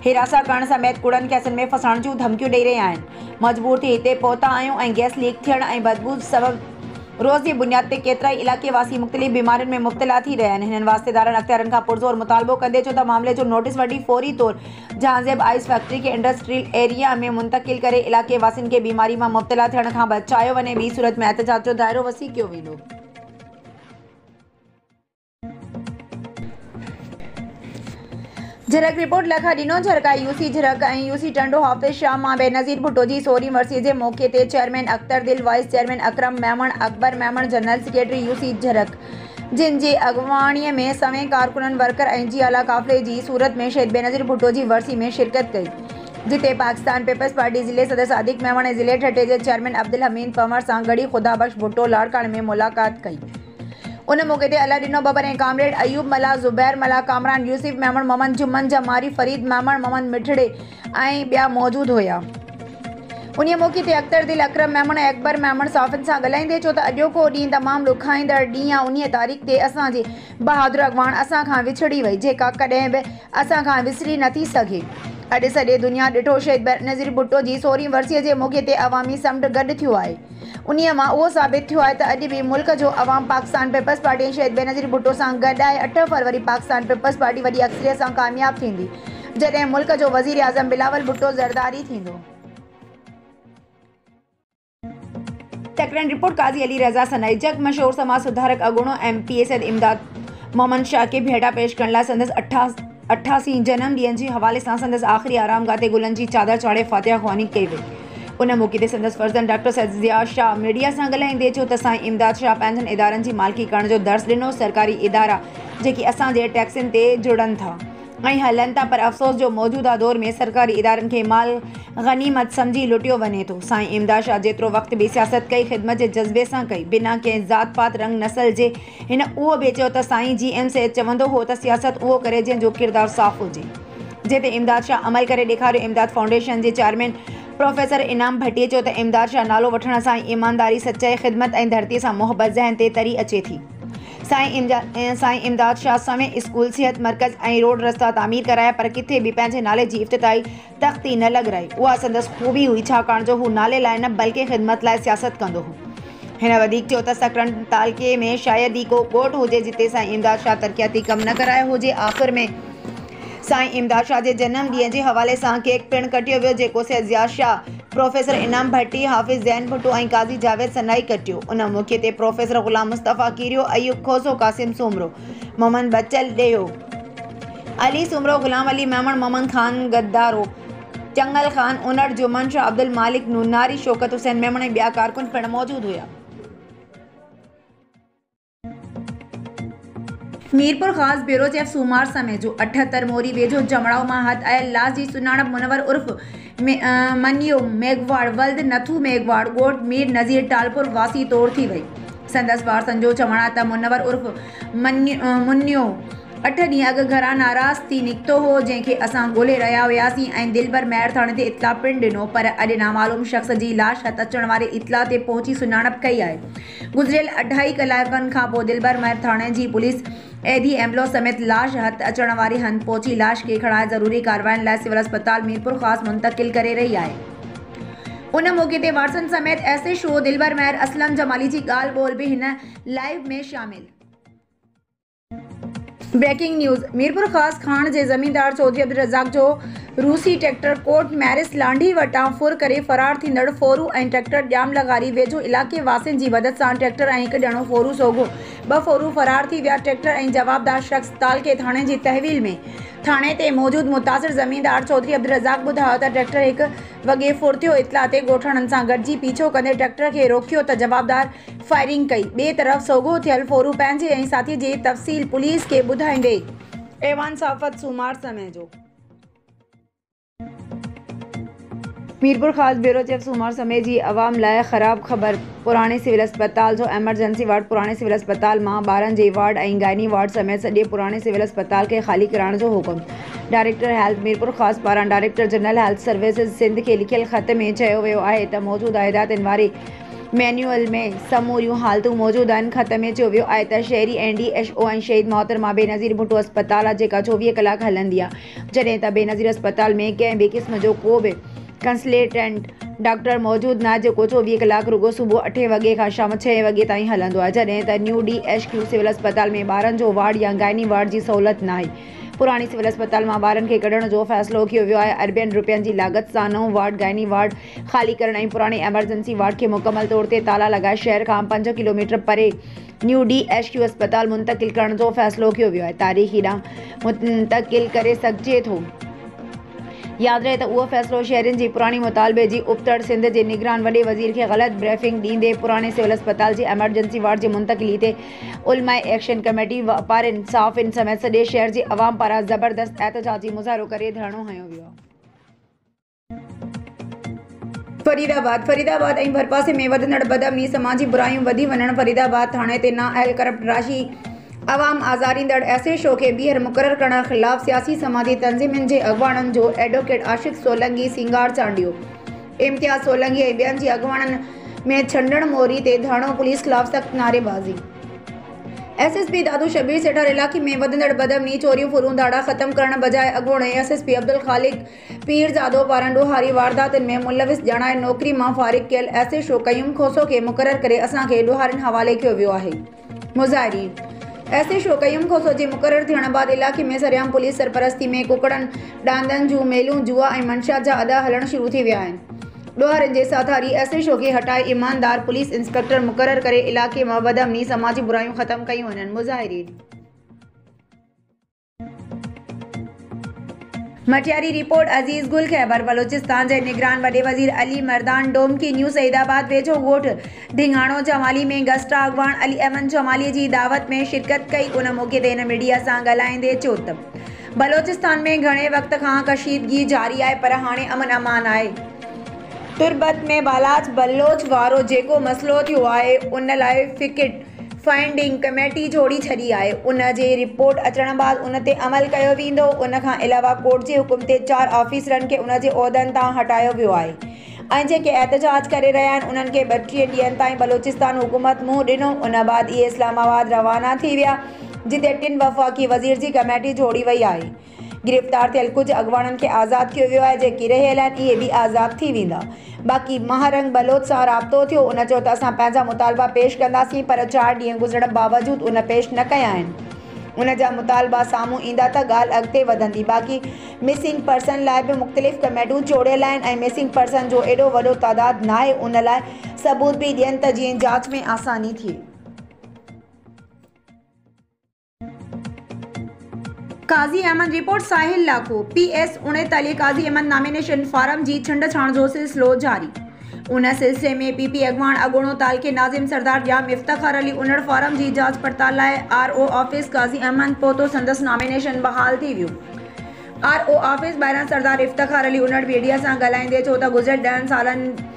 हिरासा करण समेत कूड़नि कैसनि में फसण जूं धमकियूं ॾेई रहिया आहिनि। मजबूर थी हिते पहुता आहियूं ऐं गैस लीक थियण ऐं बदबू सबब रोज़ जी बुनियाद ते केतिराई इलाके वासी मुख़्तलिफ़ बीमारियुनि में मुब्तला थी रहिया आहिनि। हिननि वास्तेदारनि अख़्तियारनि खां पुरज़ोर मुतालबो कंदे चयो त मामले जो नोटिस वठी फौरी तौर झांज़ेब आइस फैक्ट्री खे इंडस्ट्रियल एरिया में मुंतक़िल करे इलाके वासियुनि खे बीमारी मां मुब्तला थियण खां बचायो वञे। ॿी सूरत में एहतजाज जो दाइरो वसी कयो वेंदो। झरक रिपोर्ट लखा ॾिनो। झरका यूसी झरक ऐं यूसी टंडो हाफ़िज़ शाह मां बेनज़ीर भुट्टो जी 100वीं वरसी जे मौक़े ते chairman Akhtar Dil, vice chairman Akram Memon, Akbar Memon, general secretary UC Jhirk जिन जी अॻवाणीअ में सवें कारकुननि, वर्कर ऐं जी आला काफ़िले जी सूरत में शहीद बेनज़ीर भुट्टो जी वरसी में शिरकत कई, जिते पाकिस्तान पीपल्स पार्टी ज़िले सदर सादिक मेमण ऐं ज़िले ठटे जे चेयरमैन अब्दुल हमीद पंवर सां गॾी ख़ुदाबख़्श भुट्टो लाड़काणे में मुलाक़ात कई। उन मौक़े ते अला ॾिनो बबर ऐं कामरेड अयूब मला, ज़ुबैर मला, कामरान यूसुफ मेमण, मोहम्मद जुम्मन जमारी, फरीद मेमण, मोहम्मद मिठड़े ऐं ॿिया मौजूदु हुया। उन मौक़े ते अख्तर दिल, अकरम मेमण ऐं अकबर मेमण साफ़िन सां ॻाल्हाईंदे चयो त अॼोको ॾींहुं तमामु ॾुखाईंदड़ ॾींहुं आहे। उन तारीख़ ते असांजे बहादुर अॻवान असां खां विछड़ी वई, जेका कॾहिं बि असां खां विसरी नथी सघे। अॼु सॼे दुनिया ॾिठो शहीद बेनज़ीर भुट्टो जी 100वीं वरसीअ जे मौक़े ते अवामी समुंड गॾु थियो आहे। उन्हीअ मां उहो साबित थियो आहे त अॼु बि मुल्क जो अवाम पाकिस्तान पीपल्स पार्टी ऐं शहीद बेनज़ीर भुट्टो सां गॾु आहे। 8 फरवरी पाकिस्तान पीपल्स पार्टी वॾी अक्सरियत सां कामयाबु थींदी, जॾहिं मुल्क जो वज़ीर आज़म बिलावल भुट्टो ज़रदारी थींदो। तकरीन रिपोर्ट काज़ी अली रज़ा सनाई। जग मशहूर समाज सुधारक अगूणो MP सैद इमदाद मोहम्मद शाह के भेटा पेश करण लाइ संदसि 88 जनम ॾींहं जे हवाले सां संदसि आख़िरी आरामगाह ते गुलनि जी चादर चाढ़े फातिहा ख़्वानी कई वई। उन मौक़े ते संदसि फर्ज़ंद डॉक्टर सैद ज़िया शाह मीडिया सां ॻाल्हाईंदे चयो त साईं इमदाद शाह पंहिंजनि इदारनि जी मालिकी करण जो दर्स ॾिनो। सरकारी इदारा जेकी असांजे टैक्सनि ते जुड़नि था ऐं हलनि था, पर अफ़सोस जो मौजूदा दौर में सरकारी इदारनि खे माल गनीमत सम्झी लुटियो वञे थो। साईं इमदाद शाह जेतिरो वक़्त बि सियासत कई, ख़िदमत जे जज़्बे सां कई, बिना कंहिं ज़ात पात रंग नसल जे। हिन उहो बि चयो त साईं GM सैद चवंदो हो त सियासत उहो करे जंहिंजो किरदारु साफ़ हुजे, जिते इमदाद शाह अमल करे ॾेखारियो। इमदाद फाउंडेशन जे चेयरमैन प्रोफेसर इनाम भट्टीअ चयो त इमदाद शाह नालो वठण सां ईमानदारी, सचाई, ख़िदमत ऐं धरतीअ सां मोहबत ज़हन ते तरी अचे थी। साईं इमदाद शाह सवें स्कूल, सिहत मर्कज़ ऐं रोड रस्ता तामीर कराया, पर किथे बि पंहिंजे नाले जी इफ़्तिताही तख़्ती न लॻराई। उहा संदसि ख़ूबी हुई, छाकाणि जो हू नाले लाइ न बल्कि ख़िदमत लाइ सियासत कंदो हो। हिन वधीक चयो त सकरन तालके में शायदि ई को ॻोठ हुजे जिते साईं इमदाद शाह तरक़ियाती कमु न करायो हुजे। आख़िर में साईं इमदाद शाह जे जनम ॾींहं जे हवाले सां केक पिणु कटियो वियो, जेको सैद ज़िया शाह, प्रोफेसर इनाम भट्टी, हाफ़िज़ ज़ैन भुट्टो ऐं काज़ी जावेद सनाई कटियो। उन मौक़े ते प्रोफेसर ग़ुलाम मुस्तफ़ा कीरियो, अयूब खोसो, कासिम सूमरो, मोहम्मद बच्चल ॾेयो, अली सूमरो, ग़ुलाम अली मेमण, मोहम्मद ख़ान गद्दारो, चंगल ख़ान उनड़, जुमन शाह, अब्दुल मालिक नूनारी, शौकत हुसैन मेमण ऐं ॿिया कारकुन पिणु मौजूदु हुया। मीरपुर ख़ास ब्यूरो चीफ सूमार समय जो 78 मोरी वेझो जमड़ाऊ मां हथ आयल लाश जी सुञाणप मुनवर उर्फ मनियो मेघवाड़ वल्द नथू मेघवाड़ ॻोठ मीर नज़ीर टालपुर वासी तौर थी वई। संदसि वार संजो चवण त मुनवर उर्फ मुनियो 8 ॾींहं अॻु घरां नाराज़ थी निकितो हो, जंहिंखे असां ॻोल्हे रहिया हुआसीं ऐं दिलबर महर थाणे ते इतला पिणु ॾिनो, पर अॼु नामालूम शख़्स जी लाश हथ अचण वारे इतला ते पहुची सुञाणप कई आहे। गुज़िरियल 2.5 कलाकनि खां पोइ दिलबर महर थाणे जी पुलिस एडी एम्बुलेंस समेत लाश हथ अचण वारे हंधि पहुची लाश खे खणाए ज़रूरी कार्रवाइनि लाइ सिविल अस्पताल मीरपुर ख़ासि मुंतक़िल करे रही आहे। उन मौक़े ते वारसन समेत SHO दिलबर महर असलम जमाली जी ॻाल्हि ॿोल बि हिन लाइव में शामिल। Breaking news. मीरपुर ख़ास खान जे ज़मींदार चौधरी अब्दुल रज़ाक जो रूसी ट्रैक्टर कोर्ट मैरिस लांढी वटां फुर करे फरार थींदड़ फोरू ऐं ट्रैक्टर ॼाम लॻारी वेझो इलाइक़े वासियुनि जी मदद सां ट्रैक्टर ऐं हिकु ॼणो फोरू सोघो। 2 फोरू फरार थी विया। ट्रैक्टर ऐं जवाबदार शख़्स तालके थाणे जी तहवील में थाणे ते मौजूद मुतासिर ज़मीनदार चौधरी अब्दुल रज़ाक ॿुधायो त ट्रैक्टर 1 वॻे फुर थियो। इतला ते ॻोठाणनि सां गॾिजी पीछो कंदे ट्रैक्टर खे रोकियो त जवाबदार फायरिंग कई। ॿिए तरफ़ सोघो थियल फोरू पंहिंजे ऐं साथी जी तफ़सील पुलिस खे ॿुधाईंदे ऐवान साफ़त सूमार समय जो मीरपुर ख़ास ब्यूरो चीफ सूमार समय जी अवाम लाइ ख़राब ख़बर। पुराणे सिविल अस्पताल जो एमरजेंसी वार्ड पुराणे सिविल अस्पताल मां ॿारनि जे वार्ड ऐं गाइनी वार्ड समेत सॼे पुराणे सिविल अस्पताल खे ख़ाली कराइण जो हुकुम डायरेक्टर हेल्थ मीरपुर ख़ास पारां director general health services Sindh खे लिखियल ख़त में चयो वियो आहे त मौजूदा हिदायतुनि वारे मैन्युअल में समूरियूं हालतूं मौजूदु आहिनि। ख़त में चयो वियो आहे त शहरी NDHO ऐं शहीद मोहतरमा बेनज़ीर भुट्टो अस्पताल आहे जेका 24 कलाक हलंदी आहे, जॾहिं त बेनज़ीर अस्पताल में कंहिं बि क़िस्म जो को बि कंसल्टेंट डॉक्टर मौजूदु न आहे जेको 24 कलाक रुगो सुबुह 8 वॻे खां शाम 6 वॻे ताईं हलंदो आहे, जॾहिं त न्यू DHQ सिविल अस्पताल में ॿारनि जो वार्ड या गाइनी वार्ड जी सहूलियत न आहे। पुराणी सिविल अस्पताल मां ॿारनि खे कढण जो फ़ैसिलो कयो वियो आहे। अरबनि रुपयनि जी लागत सां नओं वार्ड गाइनी वार्ड ख़ाली करण ऐं पुराणे एमरजेंसी वार्ड खे मुकमल तौर ते ताला लॻाए शहर खां 5 किलोमीटर परे न्यू DHQ अस्पताल मुंतक़िल करण जो फ़ैसिलो कयो वियो आहे। तारीख़ ॾांहुं मुंतक़िल करे सघिजे थो। यादि रहे त उहो फ़ैसिलो शहरियुनि जी पुराणी मुतालबे जी उबतड़ सिंध जे निगरान वॾे वज़ीर खे ग़लति ब्रीफिंग ॾींदे पुराणे सिविल अस्पताल जे एमरजेंसी वार्ड जी मुंतक़िली ते उलमाए एक्शन कमेटी वापारियुनि साफ़िन समेत सॼे शहर जे अवाम पारां ज़बरदस्त एहतजाजी मुज़ाहिरो करे धरणो हंयो वियो। फरीदाबाद ऐं भरपासे में वधंदड़ बदअमनी समाजी बुरायूं वधी वञण। फरीदाबाद थाणे ते नाअहल करप्ट राशि अवाम आज़ारींदड़ SHO खे ॿीहर मुक़ररु करण ख़िलाफ़ सियासी समाजी तंज़ीमुनि जे अॻुवाणनि जो एडवोकेट आशिक़ सोलंकी सिंगार चांडियो। इम्तियाज़ सोलंकी ऐं ॿियनि जी अॻुवाणनि में छंडण मोरी ते धरणो पुलिस ख़िलाफ़ सख़्त नारेबाज़ी। SSP दादू शबीर सेठार इलाइक़े में वधंदड़ बदअमनी चोरियूं फुरूं धाड़ा ख़त्म करण बजाए अॻूणे SSP अब्दुल ख़ालिक पीरज़ादो पारां ॾोहारी वारदातुनि में मुलविस ॼाणाए नौकरी मां फ़ारिग़ कयल SHO क़यूम खोसो खे मुक़ररु करे असांखे ॾोहारियुनि हवाले कयो वियो आहे। मुज़ाहिरीन SHO क़यूम खोसो जे मुक़ररु थियण बैदि इलाइक़े में सरेआम पुलिस सरपरस्ती में कुकड़नि डांदनि जूं मेलूं जुआ ऐं मंशियात जा अदा हलण शुरू थी विया आहिनि। ॾोहारियुनि जे साथारी SHO खे हटाए ईमानदार पुलिस इंस्पेक्टर मुक़ररु करे इलाइक़े मां बदअमनी समाजी बुरायूं ख़त्म कयूं वञनि। मुज़ाहिरीन मटियारी रिपोर्ट अज़ीज़ गुल ख़ैबर बलोचिस्तान जे निगरान वॾे वज़ीर अली मर्दान डोमकी न्यू सईदाबाद वेझो ॻोठ ढिंगाणो जमाली में गस्टा अॻवान अली अहमद जमाली जी दावत में शिरकत कई। उन मौक़े ते हिन मीडिया सां ॻाल्हाईंदे चयो त बलोचिस्तान में घणे वक़्त खां कशीदगी जारी आहे पर हाणे अमन अमान आहे। तुर्बत में बालाच बलोच वारो जेको मसइलो थियो आहे उन लाइ फिकिट फाइंडिंग कमेटी जोड़ी छॾी आहे। उन जे रिपोर्ट अचण बैदि उन ते अमल कयो वेंदो। उन खां अलावा कोर्ट जे हुकुम ते 4 ऑफिसरनि खे उन जे उहिदनि तां हटायो वियो आहे ऐं जेके एहतजाज करे रहिया आहिनि उन्हनि खे 32 ॾींहंनि ताईं बलोचिस्तान हुकूमत मुंहुं ॾिनो। उन बैदि इहे इस्लामाबाद रवाना थी विया जिते 3 वफ़ाक़ी वज़ीर जी कमेटी जोड़ी वई आहे। गिरफ़्तार थियल कुझु अॻवाननि खे आज़ादु कयो वियो आहे। जेके रहियल आहिनि इहे बि आज़ादु थी वेंदा। बाक़ी महारंग बलोच सां राब्तो थियो। उन चयो त असां पंहिंजा मुतालबा पेश कंदासीं पर 4 ॾींहं गुज़रण बावजूदि उन पेश न कया आहिनि। उन जा मुतालबा साम्हूं ईंदा त ॻाल्हि अॻिते वधंदी। बाक़ी मिसिंग पर्सन लाइ बि मुख़्तलिफ़ कमेटियूं चोड़ियल आहिनि ऐं मिसिंग पर्सन जो एॾो वॾो तइदादु नाहे। उन लाइ सबूत बि ॾियनि त जीअं जांच में आसानी थिए। काज़ी अहमद रिपोर्ट साहिल लाखो PS 39 काज़ी अहमद नॉमिनेशन फार्म जी छंड-छाण जो सिलसिलो जारी। उन सिलसिले में PP अॻवान अॻूणो तालके नाज़िम सरदार जाम इफ्तिखार अली उनड़ फार्म जी जांच पड़ताल लाइ RO ऑफिस काज़ी अहमद पहुतो। संदसि नॉमिनेशन बहाल थी वियो। RO ऑफिस ॿाहिरां सरदार इफ्तिखार अली उनड़ मीडिया सां ॻाल्हाईंदे चयो त गुज़िरियल 10 सालनि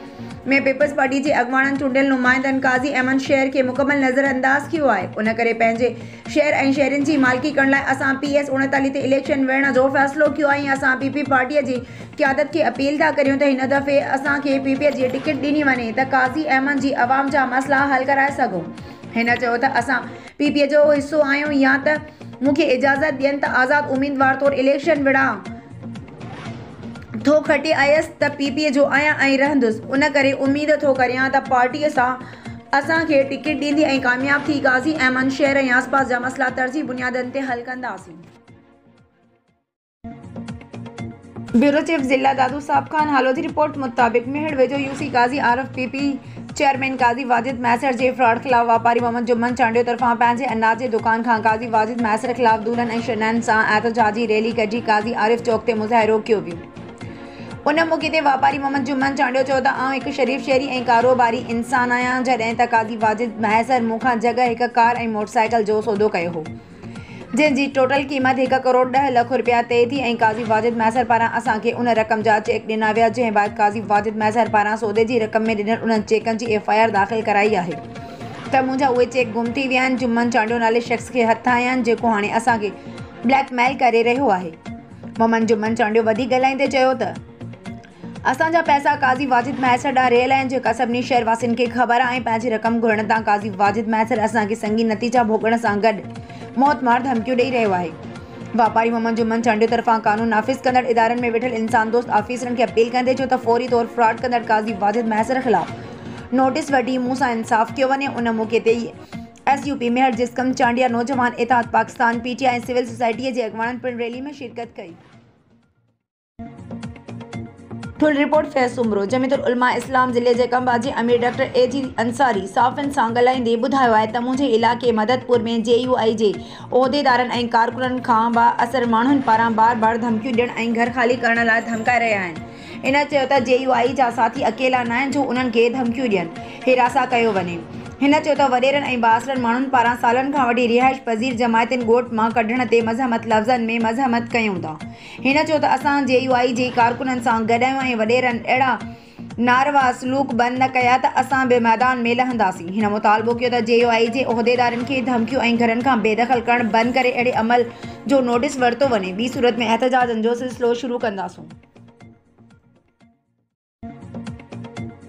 में पीपल्स पार्टी जे अॻवाननि चूंडियल नुमाइंदनि काज़ी अहमद शहर खे मुकमल नज़रअंदाज़ कयो आहे। उन करे पंहिंजे शहर ऐं शहरियुनि जी मालिकी करण लाइ असां PS 39 ते इलेक्शन विढ़ण जो फ़ैसिलो कयो आहे। असां PP पार्टीअ जी क़यादत खे अपील था करियूं त हिन दफ़े असांखे PP जी टिकट ॾिनी वञे त काज़ी अहमद जी अवाम जा मसइला हल कराए सघूं। हिन चयो त असां PP जो हिसो आहियूं या त मूंखे इजाज़त ॾियनि त आज़ादु उम्मीदवार तौरु इलेक्शन विढ़ां थो खटे आयसि त PP जो आहियां ऐं रहंदुसि। उन करे उमेद थो करियां त पार्टीअ सां असांखे टिकट ॾींदी ऐं कामयाब थी काज़ी अहमद शहर ऐं आसपास जा मसइला तर्जी बुनियादनि ते हल कंदासीं। ब्यूरो चीफ जिला दादू साहब खान हालोजी रिपोर्ट मुताबिक मेहड़ वेझो यूसी काज़ी आरफ पीपी चेयरमैन काज़ी वाजिद मैसर जे फ्रॉड खिलाफ वापारी मोहम्मद जुम्मन चांडियो तरफ़ां पंहिंजे अनाज जे दुकान खां काज़ी वाजिद मैसर खिलाफ दूलन ऐं शनन सां एहतजाजी रैली कढी काज़ी आरिफ चौक ते मुज़ाहिरो कयो वियो। उन मौक़े ते वापारी मोहम्मद जुम्मन चांडियो चयो त आउं हिकु शरीफ़ शहरी ऐं कारोबारी इंसान आहियां, जॾहिं त काज़ी वाजिद मैसर मूंखां जॻह हिकु कार ऐं मोटरसाइकिल जो सौदो कयो हो, जंहिंजी टोटल क़ीमत 1 करोड़ 10 लख रुपया तय थी ऐं काज़ी वाजिद मैसर पारां असांखे उन रक़म जा चेक ॾिना विया, जंहिं बैदि काज़ी वाजिद मैसर पारां सौदे जी रक़म में ॾिनल उन्हनि चेकनि जी FIR दाख़िल कराई आहे त मुंहिंजा उहे चेक गुम थी विया आहिनि। जुम्मन चांडियो नाले शख़्स खे हथ आया आहिनि जेको हाणे असांखे ब्लैकमेल करे रहियो आहे। मोहम्मद जुम्मन चांडियो वधीक ॻाल्हाईंदे चयो त असांजा पैसा काज़ी वाजिद मैसर ॾांहुं रहियल आहिनि, जेका सभिनी शहरवासियुनि खे ख़बर आहे। पंहिंजी रक़म घुरण तां काज़ी वाजिद मैसर असांखे संगीन नतीजा भोगण सां गॾु मौतमार धमकियूं ॾेई रहियो आहे। वापारी मोहम्मद जुम्मन चांडियो तरफ़ां कानून नाफ़िज़ कंदड़ इदारनि में वेठल इंसान दोस्त ऑफिसरनि खे अपील कंदे चयो त फौरी तौर फ्रॉड कंदड़ काज़ी वाजिद मैसर ख़िलाफ़ नोटिस वठी मूं सां इंसाफ़ कयो वञे। उन मौक़े ते SUP मेहर जिस्कम चांडिया, नौजवान इत्तेहाद पाकिस्तान, PTI ऐं सिविल सोसाइटीअ जे अॻवाननि पिणु रैली में शिरकत कई। फुल रिपोर्ट फैज़ सुमरो। जमीयतुल उलमा इस्लाम ज़िले जे कंबाजी अमीर डॉक्टर AG अंसारी साफ़िन सां ॻाल्हाईंदे ॿुधायो आहे त मुंहिंजे इलाइक़े मददपुर में JUI जे उहिदेदारनि ऐं कारकुननि खां बाअसर माण्हुनि पारां बार बार धमकियूं ॾियण ऐं घर ख़ाली करण लाइ धमकाए रहिया आहिनि। हिन चयो त JUI जा साथी अकेला न आहिनि जो उन्हनि खे धमकियूं ॾियनि, हिरासा कयो वञे। हिन चयो त वॾेरनि ऐं बाअसरनि माण्हुनि पारां सालनि खां वठी रिहाइश पज़ीर जमायतुनि ॻोठ मां कढण ते मज़हमत लफ़्ज़नि में मज़हमत कयूं था। हिन चयो त असां JUI जे कारकुननि सां गॾु आहियूं ऐं वॾेरनि अहिड़ा नारवा सलूक बंदि न कया त असां बि मैदान में लहंदासीं। हिन मुतालबो कयो त JUI जे उहिदेदारनि खे धमकियूं ऐं घरनि खां बेदख़ल करणु बंदि करे अहिड़े अमल जो नोटिस वरितो वञे, ॿी सूरत में एहतजाजनि जो सिलसिलो शुरू कंदासूं।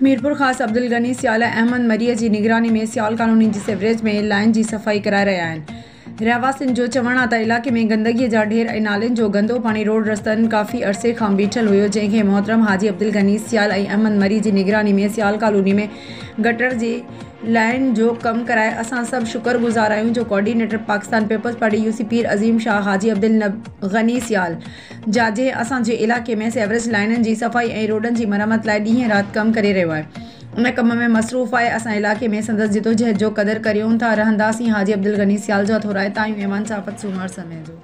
मीरपुर ख़ासि अब्दुल गनी सियाल अहमद मरीअ जी निगरानी में सियाल कॉलोनी जी सिवरेज में लाइन जी सफ़ाई कराए रहिया आहिनि। रहवासियुनि जो चवणु आहे त इलाइक़े में गंदगीअ जा ढेर ऐं नालियुनि जो गंदो पाणी रोड रस्तनि काफ़ी अरसे खां बीठल हुयो, जंहिंखे मोहतरम हाजी अब्दुल गनी सियाल ऐं अहमद मरी जी निगरानी में सियाल कॉलोनी में गटर जे लाइन जो कमु कराए। असां सभु शुक्रगुज़ार आहियूं जो coordinator Pakistan Peoples Party UC Pir अज़ीम शाह हाजी अब्दुल गनी सियाल जे असांजे इलाइक़े में सेवरेज लाइननि जी सफ़ाई ऐं रोडनि जी मरम्मत लाइ ॾींहं राति कमु करे रहियो आहे। उन कम में मसरूफ़ आहे। असां इलाइक़े में संदसि जिदोजहद जो क़दुरु करियूं था रहंदासीं। हाजी अब्दुल गनी सियाल जा थोराइता आहियूं। ऐवान साफ़त सूमार समय जो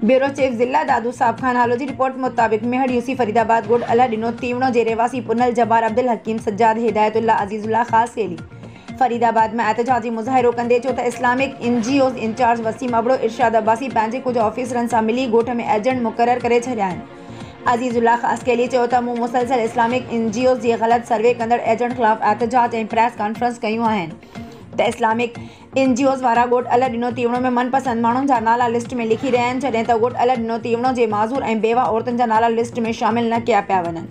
ब्यूरो चीफ ज़िला दादू साहब खान हालोजी रिपोर्ट मुताबिक मेहड़ UC फरीदाबाद ॻोठ अला ॾिनो तीवणो जे रहवासी पुनल जब्बार अब्दुल हकीम सज्जाद हिदायतुल्ला अज़ीज़ुल्ला ख़ासि केली फरीदाबाद में एहतजाजी मुज़ाहिरो कंदे चयो त Islamic NGOs incharge Waseem Abro Irshad Abbasi पंहिंजे कुझु ऑफिसरनि सां मिली ॻोठ में एजेंट मुक़ररु करे छॾिया आहिनि। अज़ीज़ुल्ला ख़ासि केली चयो त मूं मुसलसल इस्लामिक NGOs जी ग़लति सर्वे कंदड़ एजेंट ख़िलाफ़ एहतजाज ऐं प्रेस कॉन्फ्रेंस कयूं आहिनि त इस्लामिक NGOs वारा ॻोठ अल ॾिनो तीवणो में मनपसंद माण्हुनि जा नाला लिस्ट में लिखी रहिया आहिनि, जॾहिं त ॻोठ अल ॾिनो तीवणो जे माज़ूर ऐं बेवा औरतुनि जा नाला लिस्ट में शामिल न कया पिया वञनि।